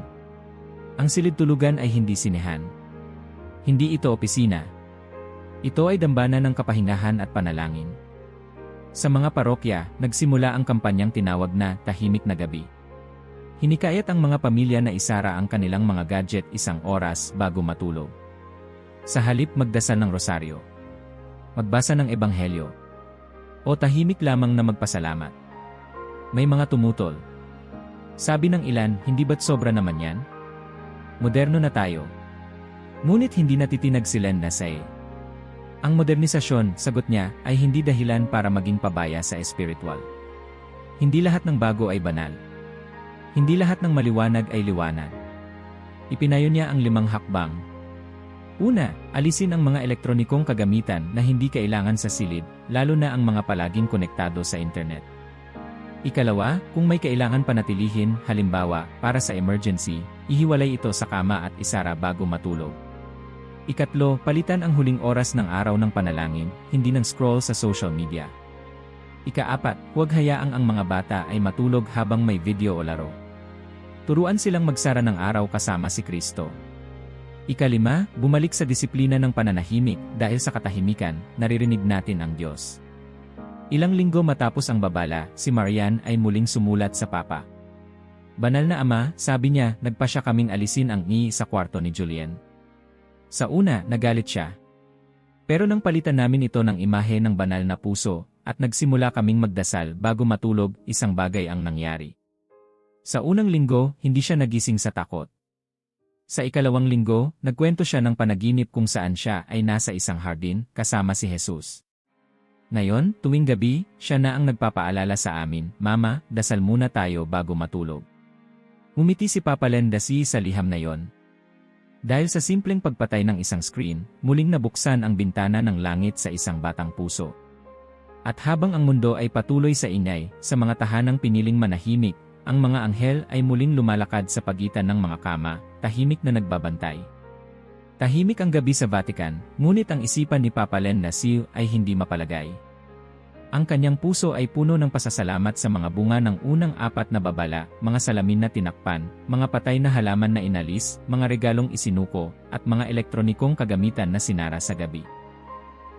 Ang silid tulugan ay hindi sinehan. Hindi ito opisina. Ito ay dambana ng kapahingahan at panalangin. Sa mga parokya, nagsimula ang kampanyang tinawag na Tahimik na Gabi. Hinikayat ang mga pamilya na isara ang kanilang mga gadget 1 oras bago matulog. Sa halip magdasal ng rosaryo. Magbasa ng ebanghelyo. O tahimik lamang na magpasalamat? May mga tumutol. Sabi ng ilan, hindi ba't sobra naman yan? Moderno na tayo. Ngunit hindi natitinag si Len Nasay. Ang modernisasyon, sagot niya, ay hindi dahilan para maging pabaya sa espiritual. Hindi lahat ng bago ay banal. Hindi lahat ng maliwanag ay liwanag. Ipinayo niya ang 5 hakbang. Una, alisin ang mga elektronikong kagamitan na hindi kailangan sa silid, lalo na ang mga palaging konektado sa internet. Ikalawa, kung may kailangan panatilihin, halimbawa, para sa emergency, ihiwalay ito sa kama at isara bago matulog. Ikatlo, palitan ang huling oras ng araw ng panalangin, hindi ng scroll sa social media. Ika-4, huwag hayaang ang mga bata ay matulog habang may video o laro. Turuan silang magsara ng araw kasama si Kristo. Ika-5, bumalik sa disiplina ng pananahimik dahil sa katahimikan, naririnig natin ang Diyos. Ilang linggo matapos ang babala, si Marian ay muling sumulat sa Papa. Banal na Ama, sabi niya, nagpa siya kaming alisin ang ni sa kwarto ni Julian. Sa una, nagalit siya. Pero nang palitan namin ito ng imahe ng banal na puso, at nagsimula kaming magdasal bago matulog, isang bagay ang nangyari. Sa unang linggo, hindi siya nagising sa takot. Sa ikalawang linggo, nagkwento siya ng panaginip kung saan siya ay nasa isang hardin, kasama si Jesus. Ngayon, tuwing gabi, siya na ang nagpapaalala sa amin, Mama, dasal muna tayo bago matulog. Umiti si Papa Len Nasay sa liham na yon. Dahil sa simpleng pagpatay ng isang screen, muling nabuksan ang bintana ng langit sa isang batang puso. At habang ang mundo ay patuloy sa ingay, sa mga tahanang piniling manahimik, ang mga anghel ay muling lumalakad sa pagitan ng mga kama, tahimik na nagbabantay. Tahimik ang gabi sa Vatican, ngunit ang isipan ni Papa Len Nasay ay hindi mapalagay. Ang kanyang puso ay puno ng pasasalamat sa mga bunga ng unang 4 na babala, mga salamin na tinakpan, mga patay na halaman na inalis, mga regalong isinuko, at mga elektronikong kagamitan na sinara sa gabi.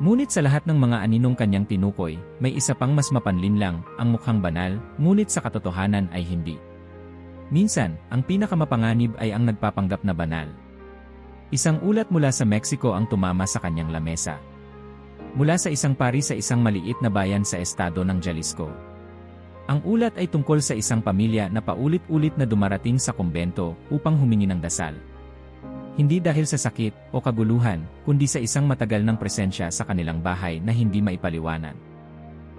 Ngunit sa lahat ng mga aninong kanyang tinukoy, may isa pang mas mapanlinlang, ang mukhang banal, ngunit sa katotohanan ay hindi. Minsan, ang pinakamapanganib ay ang nagpapanggap na banal. Isang ulat mula sa Mexico ang tumama sa kanyang lamesa. Mula sa isang pari sa isang maliit na bayan sa estado ng Jalisco. Ang ulat ay tungkol sa isang pamilya na paulit-ulit na dumarating sa kumbento upang humingi ng dasal. Hindi dahil sa sakit o kaguluhan, kundi sa isang matagal ng presensya sa kanilang bahay na hindi maipaliwanag.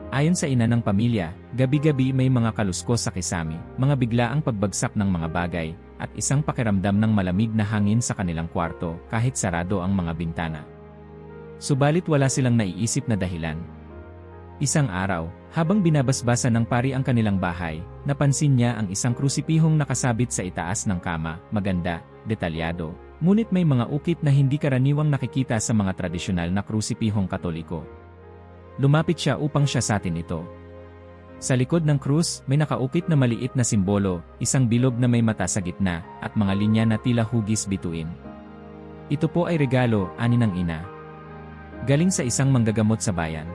Ayon sa ina ng pamilya, gabi-gabi may mga kaluskos sa kisame, mga biglaang pagbagsak ng mga bagay, at isang pakiramdam ng malamig na hangin sa kanilang kwarto kahit sarado ang mga bintana. Subalit wala silang naiisip na dahilan. Isang araw, habang binabasbasan ng pari ang kanilang bahay, napansin niya ang isang krusipihong nakasabit sa itaas ng kama, maganda, detalyado. Ngunit may mga ukit na hindi karaniwang nakikita sa mga tradisyonal na krusipihong Katoliko. Lumapit siya upang siyasatin ito. Sa likod ng krus, may nakaukit na maliit na simbolo, isang bilog na may mata sa gitna, at mga linya na tila hugis bituin. Ito po ay regalo, ani ng ina. Galing sa isang manggagamot sa bayan.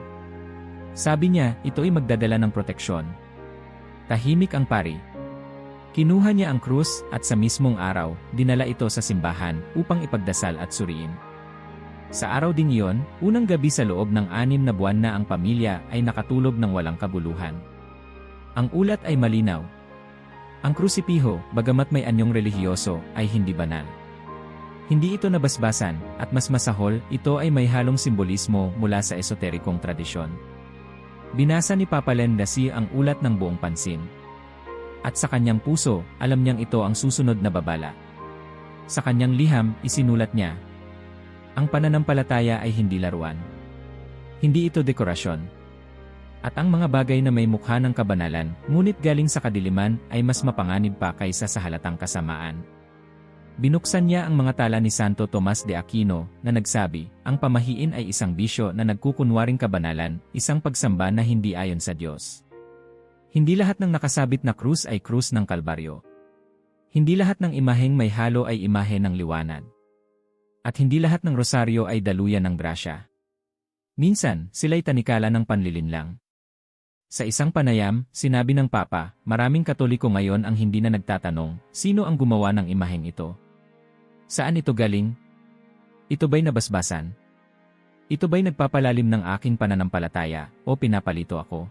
Sabi niya, ito ay magdadala ng proteksyon. Tahimik ang pari. Kinuha niya ang krus at sa mismong araw, dinala ito sa simbahan upang ipagdasal at suriin. Sa araw ding iyon, unang gabi sa loob ng 6 na buwan na ang pamilya ay nakatulog ng walang kaguluhan. Ang ulat ay malinaw. Ang krusipiho, bagamat may anyong relihiyoso, ay hindi banal. Hindi ito nabasbasan, at mas masahol, ito ay may halong simbolismo mula sa esoterikong tradisyon. Binasa ni Papa Len Nasay ang ulat ng buong pansin. At sa kanyang puso, alam niyang ito ang susunod na babala. Sa kanyang liham, isinulat niya, ang pananampalataya ay hindi laruan. Hindi ito dekorasyon. At ang mga bagay na may mukha ng kabanalan, ngunit galing sa kadiliman, ay mas mapanganib pa kaysa sa halatang kasamaan. Binuksan niya ang mga tala ni Santo Tomas de Aquino, na nagsabi, ang pamahiin ay isang bisyo na nagkukunwaring kabanalan, isang pagsamba na hindi ayon sa Diyos. Hindi lahat ng nakasabit na krus ay krus ng Kalbaryo. Hindi lahat ng imaheng may halo ay imahe ng liwanag. At hindi lahat ng rosaryo ay daluyan ng grasya. Minsan, sila'y tanikala ng panlilinlang. Sa isang panayam, sinabi ng Papa, maraming Katoliko ngayon ang hindi na nagtatanong, sino ang gumawa ng imaheng ito? Saan ito galing? Ito ba'y nabasbasan? Ito ba'y nagpapalalim ng aking pananampalataya o pinapalito ako?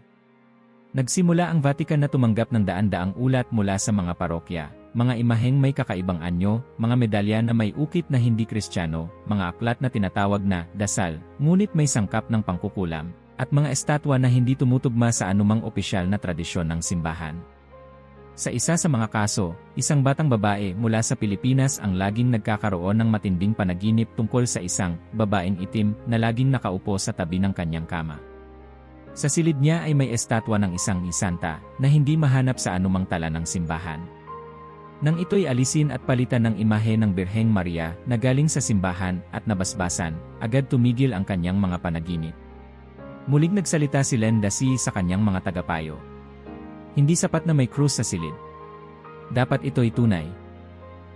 Nagsimula ang Vatican na tumanggap ng daan-daang ulat mula sa mga parokya, mga imaheng may kakaibang anyo, mga medalya na may ukit na hindi Kristiyano, mga aklat na tinatawag na dasal, ngunit may sangkap ng pangkukulam, at mga estatwa na hindi tumutugma sa anumang opisyal na tradisyon ng simbahan. Sa isa sa mga kaso, isang batang babae mula sa Pilipinas ang laging nagkakaroon ng matinding panaginip tungkol sa isang babaeng itim na laging nakaupo sa tabi ng kanyang kama. Sa silid niya ay may estatwa ng isang isanta na hindi mahanap sa anumang tala ng simbahan. Nang ito'y alisin at palitan ng imahe ng Birheng Maria na galing sa simbahan at nabasbasan, agad tumigil ang kanyang mga panaginip. Muling nagsalita si Len Dasi sa kanyang mga tagapayo. Hindi sapat na may krus sa silid. Dapat ito'y tunay.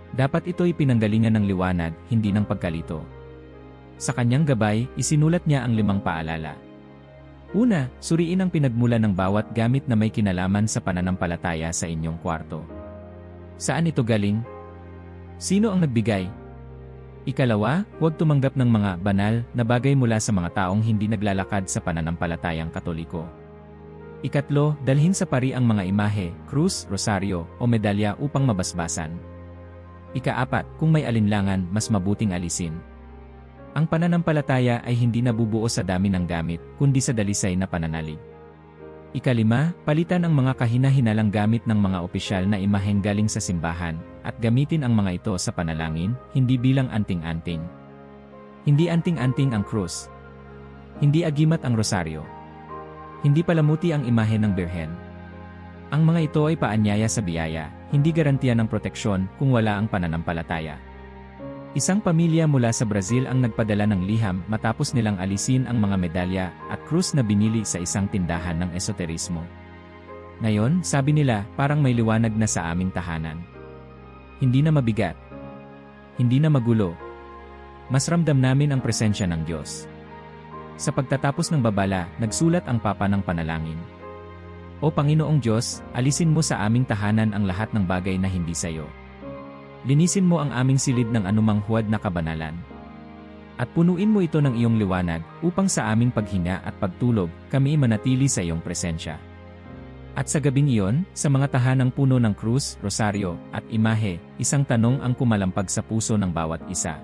Dapat ito'y pinanggalingan ng liwanag, hindi ng pagkalito. Sa kanyang gabay, isinulat niya ang 5 paalala. Una, suriin ang pinagmula ng bawat gamit na may kinalaman sa pananampalataya sa inyong kwarto. Saan ito galing? Sino ang nagbigay? Ikalawa, huwag tumanggap ng mga banal na bagay mula sa mga taong hindi naglalakad sa pananampalatayang Katoliko. Ikatlo, dalhin sa pari ang mga imahe, krus, rosaryo, o medalya upang mabasbasan. Ikaapat, kung may alinlangan, mas mabuting alisin. Ang pananampalataya ay hindi nabubuo sa dami ng gamit, kundi sa dalisay na pananalig. Ikalima, palitan ang mga kahina-hinalang gamit ng mga opisyal na imaheng galing sa simbahan, at gamitin ang mga ito sa panalangin, hindi bilang anting-anting. Hindi anting-anting ang krus. Hindi agimat ang rosaryo. Hindi palamuti ang imahe ng Birhen. Ang mga ito ay paanyaya sa biyaya, hindi garantiya ng proteksyon kung wala ang pananampalataya. Isang pamilya mula sa Brazil ang nagpadala ng liham matapos nilang alisin ang mga medalya at krus na binili sa isang tindahan ng esoterismo. Ngayon, sabi nila, parang may liwanag na sa aming tahanan. Hindi na mabigat. Hindi na magulo. Mas ramdam namin ang presensya ng Diyos. Sa pagtatapos ng babala, nagsulat ang Papa ng panalangin. O Panginoong Diyos, alisin mo sa aming tahanan ang lahat ng bagay na hindi sa iyo. Linisin mo ang aming silid ng anumang huwad na kabanalan. At punuin mo ito ng iyong liwanag, upang sa aming paghinga at pagtulog, kami manatili sa iyong presensya. At sa gabing iyon, sa mga tahanang puno ng krus, rosaryo, at imahe, isang tanong ang kumalampag sa puso ng bawat isa.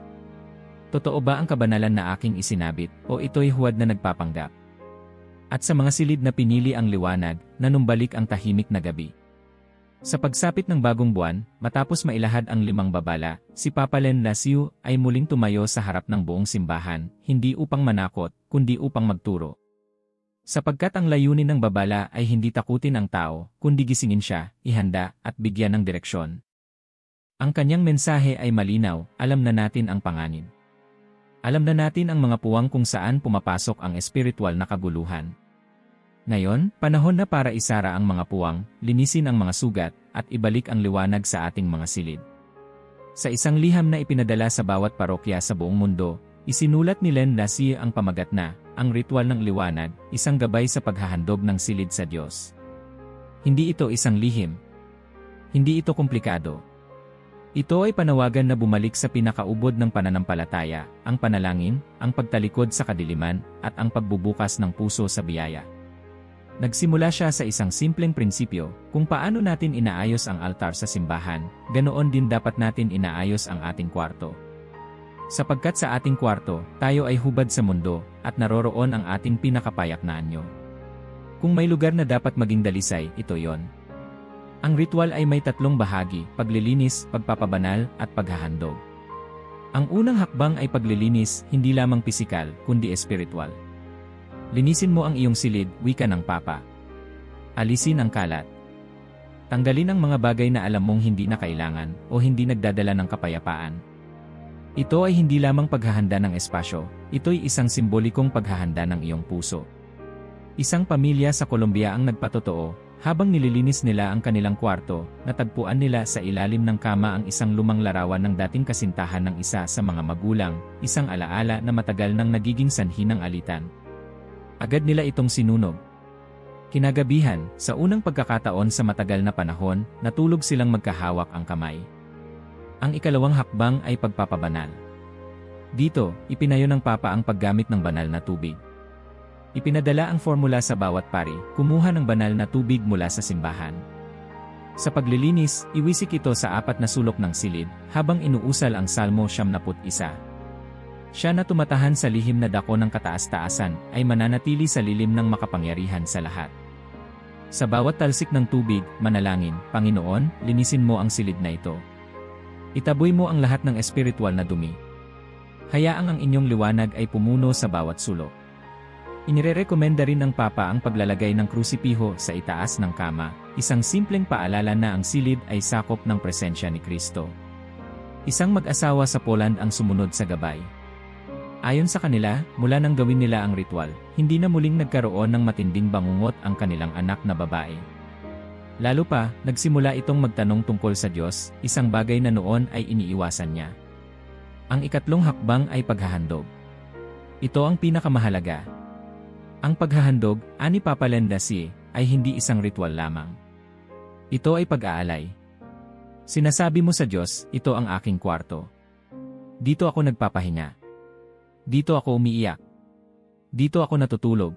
Totoo ba ang kabanalan na aking isinabit, o ito'y huwad na nagpapanggap? At sa mga silid na pinili ang liwanag, nanumbalik ang tahimik na gabi. Sa pagsapit ng bagong buwan, matapos mailahad ang 5 babala, si Papa Len Lasiu ay muling tumayo sa harap ng buong simbahan, hindi upang manakot, kundi upang magturo. Sapagkat ang layunin ng babala ay hindi takutin ang tao, kundi gisingin siya, ihanda, at bigyan ng direksyon. Ang kanyang mensahe ay malinaw, alam na natin ang panganib. Alam na natin ang mga puwang kung saan pumapasok ang espiritual na kaguluhan. Ngayon, panahon na para isara ang mga puwang, linisin ang mga sugat, at ibalik ang liwanag sa ating mga silid. Sa isang liham na ipinadala sa bawat parokya sa buong mundo, isinulat ni Len Lasiu ang pamagat na, ang ritual ng liwanag, isang gabay sa paghahandog ng silid sa Diyos. Hindi ito isang lihim. Hindi ito komplikado. Ito ay panawagan na bumalik sa pinakaubod ng pananampalataya, ang panalangin, ang pagtalikod sa kadiliman, at ang pagbubukas ng puso sa biyaya. Nagsimula siya sa isang simpleng prinsipyo, kung paano natin inaayos ang altar sa simbahan, ganoon din dapat natin inaayos ang ating kwarto. Sapagkat sa ating kwarto, tayo ay hubad sa mundo, at naroroon ang ating pinakapayak na anyo. Kung may lugar na dapat maging dalisay, ito yon. Ang ritual ay may 3 bahagi, paglilinis, pagpapabanal, at paghahandog. Ang unang hakbang ay paglilinis, hindi lamang pisikal, kundi espiritual. Linisin mo ang iyong silid, wika ng Papa. Alisin ang kalat. Tanggalin ang mga bagay na alam mong hindi na kailangan o hindi nagdadala ng kapayapaan. Ito ay hindi lamang paghahanda ng espasyo, ito'y isang simbolikong paghahanda ng iyong puso. Isang pamilya sa Colombia ang nagpatotoo, habang nililinis nila ang kanilang kwarto, natagpuan nila sa ilalim ng kama ang isang lumang larawan ng dating kasintahan ng isa sa mga magulang, isang alaala na matagal nang nagiging sanhi ng alitan. Agad nila itong sinunog. Kinagabihan, sa unang pagkakataon sa matagal na panahon, natulog silang magkahawak ang kamay. Ang ikalawang hakbang ay pagpapabanal. Dito, ipinayo ng Papa ang paggamit ng banal na tubig. Ipinadala ang formula sa bawat pari, kumuha ng banal na tubig mula sa simbahan. Sa paglilinis, iwisik ito sa 4 na sulok ng silid, habang inuusal ang Salmo 91. Siya na tumatahan sa lihim na dako ng kataas-taasan, ay mananatili sa lilim ng makapangyarihan sa lahat. Sa bawat talsik ng tubig, manalangin, Panginoon, linisin mo ang silid na ito. Itaboy mo ang lahat ng espiritual na dumi. Hayaang ang inyong liwanag ay pumuno sa bawat sulok. Inirerekomenda rin ng Papa ang paglalagay ng krusipiho sa itaas ng kama, isang simpleng paalala na ang silid ay sakop ng presensya ni Kristo. Isang mag-asawa sa Poland ang sumunod sa gabay. Ayon sa kanila, mula nang gawin nila ang ritual, hindi na muling nagkaroon ng matinding bangungot ang kanilang anak na babae. Lalo pa, nagsimula itong magtanong tungkol sa Diyos, isang bagay na noon ay iniiwasan niya. Ang ikatlong hakbang ay paghahandog. Ito ang pinakamahalaga. Ang paghahandog, ani Papa Lendasi, ay hindi isang ritual lamang. Ito ay pag-aalay. Sinasabi mo sa Diyos, ito ang aking kwarto. Dito ako nagpapahinga. Dito ako umiiyak. Dito ako natutulog.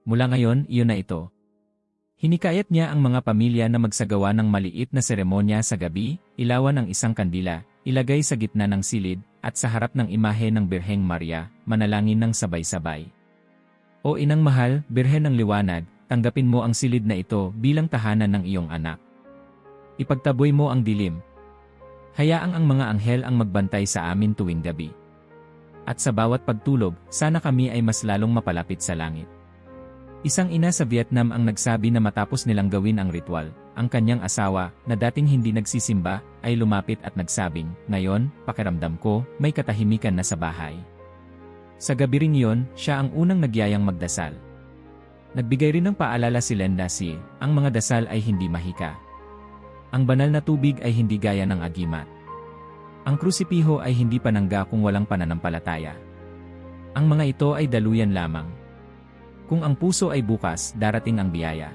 Mula ngayon, iyon na ito. Hinikayat niya ang mga pamilya na magsagawa ng maliit na seremonya sa gabi, ilawan ang isang kandila, ilagay sa gitna ng silid, at sa harap ng imahe ng Birheng Maria, manalangin ng sabay-sabay. O inang mahal, Birhen ng liwanag, tanggapin mo ang silid na ito bilang tahanan ng iyong anak. Ipagtaboy mo ang dilim. Hayaang ang mga anghel ang magbantay sa amin tuwing gabi. At sa bawat pagtulog, sana kami ay mas lalong mapalapit sa langit. Isang ina sa Vietnam ang nagsabi na matapos nilang gawin ang ritual, ang kanyang asawa, na dating hindi nagsisimba, ay lumapit at nagsabing, "Ngayon, pakiramdam ko, may katahimikan na sa bahay." Sa gabi ring iyon, siya ang unang nagyayang magdasal. Nagbigay rin ng paalala si Lendasi, ang mga dasal ay hindi mahika. Ang banal na tubig ay hindi gaya ng agimat. Ang krusipiho ay hindi panangga kung walang pananampalataya. Ang mga ito ay daluyan lamang. Kung ang puso ay bukas, darating ang biyaya.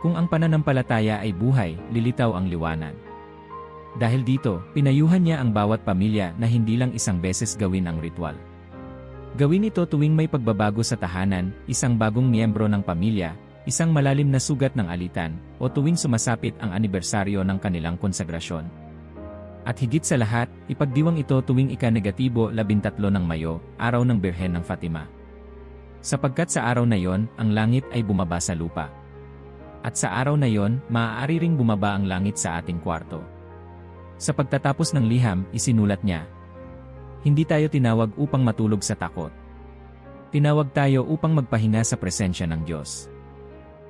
Kung ang pananampalataya ay buhay, lilitaw ang liwanag. Dahil dito, pinayuhan niya ang bawat pamilya na hindi lang isang beses gawin ang ritual. Gawin ito tuwing may pagbabago sa tahanan, isang bagong miyembro ng pamilya, isang malalim na sugat ng alitan, o tuwing sumasapit ang anibersaryo ng kanilang konsagrasyon. At higit sa lahat, ipagdiwang ito tuwing ika-13 ng Mayo, araw ng Birhen ng Fatima. Sapagkat sa araw na yon, ang langit ay bumaba sa lupa. At sa araw na yon, maaari ring bumaba ang langit sa ating kwarto. Sa pagtatapos ng liham, isinulat niya, "Hindi tayo tinawag upang matulog sa takot. Tinawag tayo upang magpahinga sa presensya ng Diyos."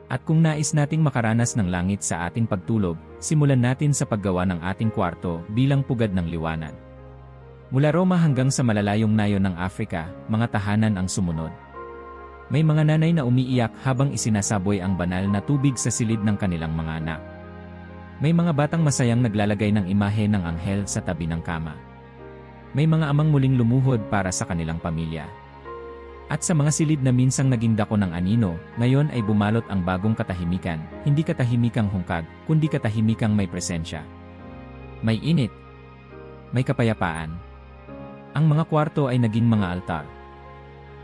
At kung nais nating makaranas ng langit sa ating pagtulog, simulan natin sa paggawa ng ating kwarto bilang pugad ng liwanag. Mula Roma hanggang sa malalayong nayon ng Afrika, mga tahanan ang sumunod. May mga nanay na umiiyak habang isinasaboy ang banal na tubig sa silid ng kanilang mga anak. May mga batang masayang naglalagay ng imahe ng anghel sa tabi ng kama. May mga amang muling lumuhod para sa kanilang pamilya. At sa mga silid na minsang naging dako ng anino, ngayon ay bumalot ang bagong katahimikan, hindi katahimikang hungkag, kundi katahimikang may presensya. May init. May kapayapaan. Ang mga kwarto ay naging mga altar.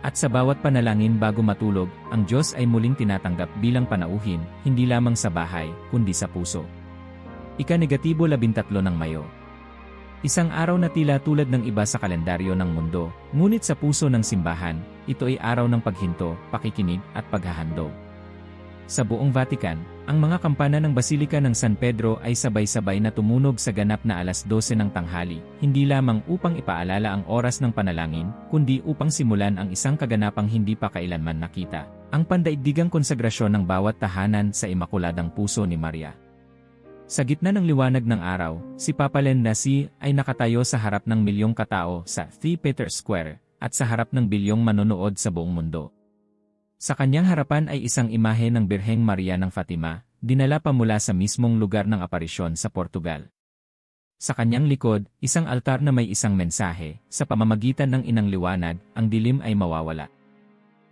At sa bawat panalangin bago matulog, ang Diyos ay muling tinatanggap bilang panauhin, hindi lamang sa bahay, kundi sa puso. Ika-13 ng Mayo. Isang araw na tila tulad ng iba sa kalendaryo ng mundo, ngunit sa puso ng simbahan, ito ay araw ng paghinto, pakikinig, at paghahandog. Sa buong Vatican, ang mga kampana ng Basilika ng San Pedro ay sabay-sabay na tumunog sa ganap na 12:00 ng tanghali, hindi lamang upang ipaalala ang oras ng panalangin, kundi upang simulan ang isang kaganapang hindi pa kailanman nakita, ang pandaigdigang konsagrasyon ng bawat tahanan sa Imakuladang Puso ni Maria. Sa gitna ng liwanag ng araw, si Papa Lendasi ay nakatayo sa harap ng milyong katao sa St. Peter's Square, at sa harap ng bilyong manonood sa buong mundo. Sa kanyang harapan ay isang imahe ng Birheng Maria ng Fatima, dinala pa mula sa mismong lugar ng aparisyon sa Portugal. Sa kanyang likod, isang altar na may isang mensahe, sa pamamagitan ng inang liwanag, ang dilim ay mawawala.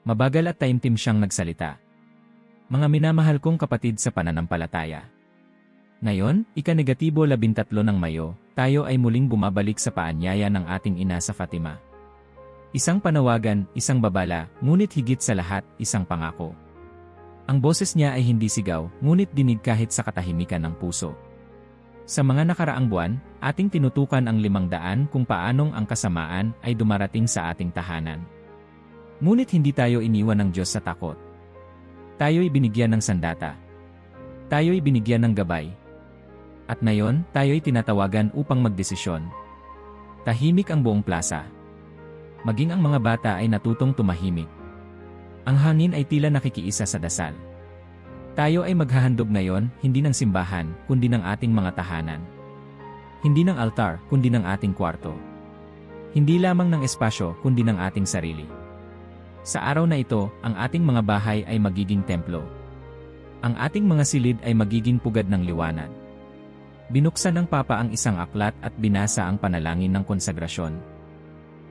Mabagal at taimtim siyang nagsalita. Mga minamahal kong kapatid sa pananampalataya. Ngayon, ika-13 ng Mayo, tayo ay muling bumabalik sa paanyaya ng ating ina sa Fatima. Isang panawagan, isang babala, ngunit higit sa lahat, isang pangako. Ang boses niya ay hindi sigaw, ngunit dinig kahit sa katahimikan ng puso. Sa mga nakaraang buwan, ating tinutukan ang 500 kung paanong ang kasamaan ay dumarating sa ating tahanan. Ngunit hindi tayo iniwan ng Diyos sa takot. Tayo'y binigyan ng sandata. Tayo'y binigyan ng gabay. At ngayon, tayo'y tinatawagan upang magdesisyon. Tahimik ang buong plaza. Maging ang mga bata ay natutong tumahimik. Ang hangin ay tila nakikiisa sa dasal. Tayo ay maghahandog ngayon, hindi ng simbahan, kundi ng ating mga tahanan. Hindi ng altar, kundi ng ating kwarto. Hindi lamang ng espasyo, kundi ng ating sarili. Sa araw na ito, ang ating mga bahay ay magiging templo. Ang ating mga silid ay magiging pugad ng liwanag. Binuksan ng Papa ang isang aklat at binasa ang panalangin ng konsagrasyon.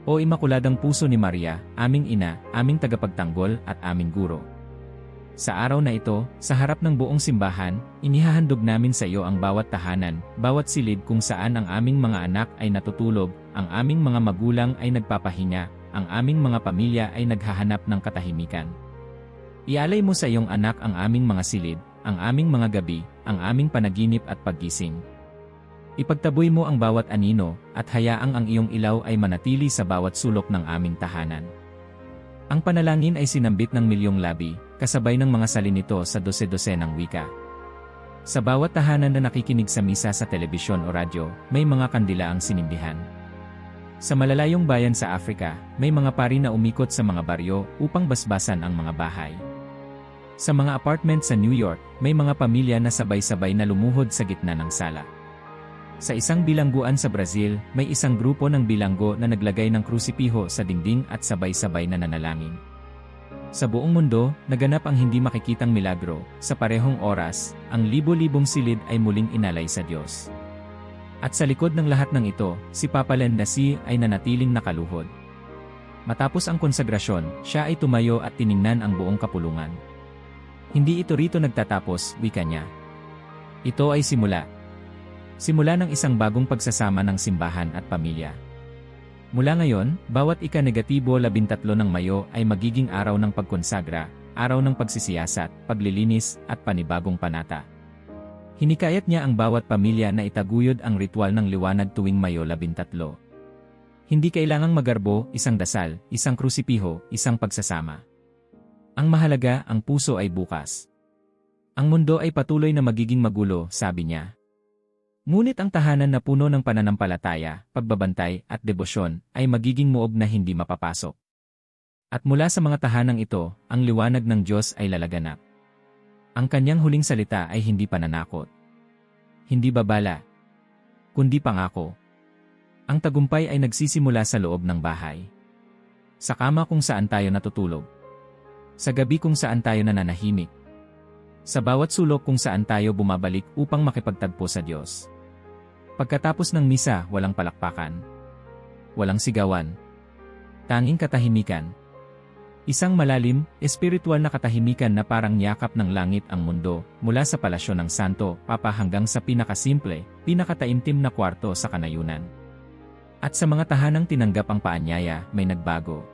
O Imakuladang Puso ni Maria, aming ina, aming tagapagtanggol at aming guro. Sa araw na ito, sa harap ng buong simbahan, inihahandog namin sa iyo ang bawat tahanan, bawat silid kung saan ang aming mga anak ay natutulog, ang aming mga magulang ay nagpapahinga, ang aming mga pamilya ay naghahanap ng katahimikan. Ialay mo sa iyong anak ang aming mga silid, ang aming mga gabi, ang aming panaginip at paggising. Ipagtaboy mo ang bawat anino, at hayaang ang iyong ilaw ay manatili sa bawat sulok ng aming tahanan. Ang panalangin ay sinambit ng milyong labi, kasabay ng mga salin nito sa dose-dosenang wika. Sa bawat tahanan na nakikinig sa misa sa telebisyon o radyo, may mga kandila ang sinindihan. Sa malalayong bayan sa Africa, may mga pari na umikot sa mga baryo upang basbasan ang mga bahay. Sa mga apartment sa New York, may mga pamilya na sabay-sabay na lumuhod sa gitna ng sala. Sa isang bilangguan sa Brazil, may isang grupo ng bilanggo na naglagay ng krusipiho sa dingding at sabay-sabay na nanalangin. Sa buong mundo, naganap ang hindi makikitang milagro. Sa parehong oras, ang libo-libong silid ay muling inalay sa Diyos. At sa likod ng lahat ng ito, si Papa Landasi ay nanatiling nakaluhod. Matapos ang konsagrasyon, siya ay tumayo at tiningnan ang buong kapulungan. Hindi ito rito nagtatapos, wika niya. Ito ay simula. Simula ng isang bagong pagsasama ng simbahan at pamilya. Mula ngayon, bawat ika-13 ng Mayo ay magiging araw ng pagkonsagra, araw ng pagsisiyasat, paglilinis, at panibagong panata. Hinikayat niya ang bawat pamilya na itaguyod ang ritual ng liwanag tuwing Mayo 13. Hindi kailangang magarbo, isang dasal, isang krusipiho, isang pagsasama. Ang mahalaga, ang puso ay bukas. Ang mundo ay patuloy na magiging magulo, sabi niya. Ngunit ang tahanan na puno ng pananampalataya, pagbabantay, at debosyon, ay magiging muog na hindi mapapasok. At mula sa mga tahanang ito, ang liwanag ng Diyos ay lalaganap. Ang kanyang huling salita ay hindi pananakot. Hindi babala. Kundi pangako. Ang tagumpay ay nagsisimula sa loob ng bahay. Sa kama kung saan tayo natutulog. Sa gabi kung saan tayo nananahimik. Sa bawat sulok kung saan tayo bumabalik upang makipagtagpo sa Diyos. Pagkatapos ng misa, walang palakpakan. Walang sigawan. Tanging katahimikan. Isang malalim, espiritual na katahimikan na parang yakap ng langit ang mundo, mula sa palasyo ng Santo Papa hanggang sa pinakasimple, pinakataimtim na kwarto sa kanayunan. At sa mga tahanang tinanggap ang paanyaya, may nagbago.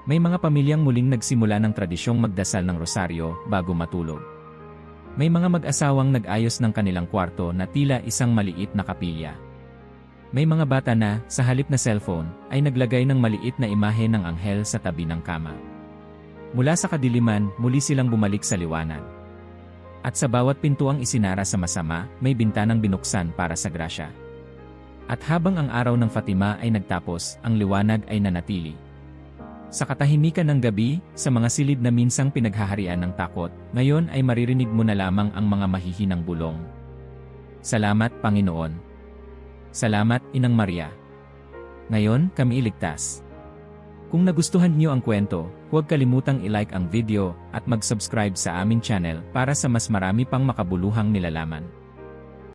May mga pamilyang muling nagsimula ng tradisyong magdasal ng rosaryo bago matulog. May mga mag-asawang nag-ayos ng kanilang kwarto na tila isang maliit na kapilya. May mga bata na, sa halip na cellphone, ay naglagay ng maliit na imahe ng anghel sa tabi ng kama. Mula sa kadiliman, muli silang bumalik sa liwanag. At sa bawat pintuang isinara sa masama, may bintanang binuksan para sa grasya. At habang ang araw ng Fatima ay nagtapos, ang liwanag ay nanatili. Sa katahimikan ng gabi, sa mga silid na minsang pinaghaharian ng takot, ngayon ay maririnig mo na lamang ang mga mahihinang bulong. Salamat, Panginoon. Salamat, Inang Maria. Ngayon, kami iligtas. Kung nagustuhan niyo ang kwento, huwag kalimutang i-like ang video at mag-subscribe sa aming channel para sa mas marami pang makabuluhang nilalaman.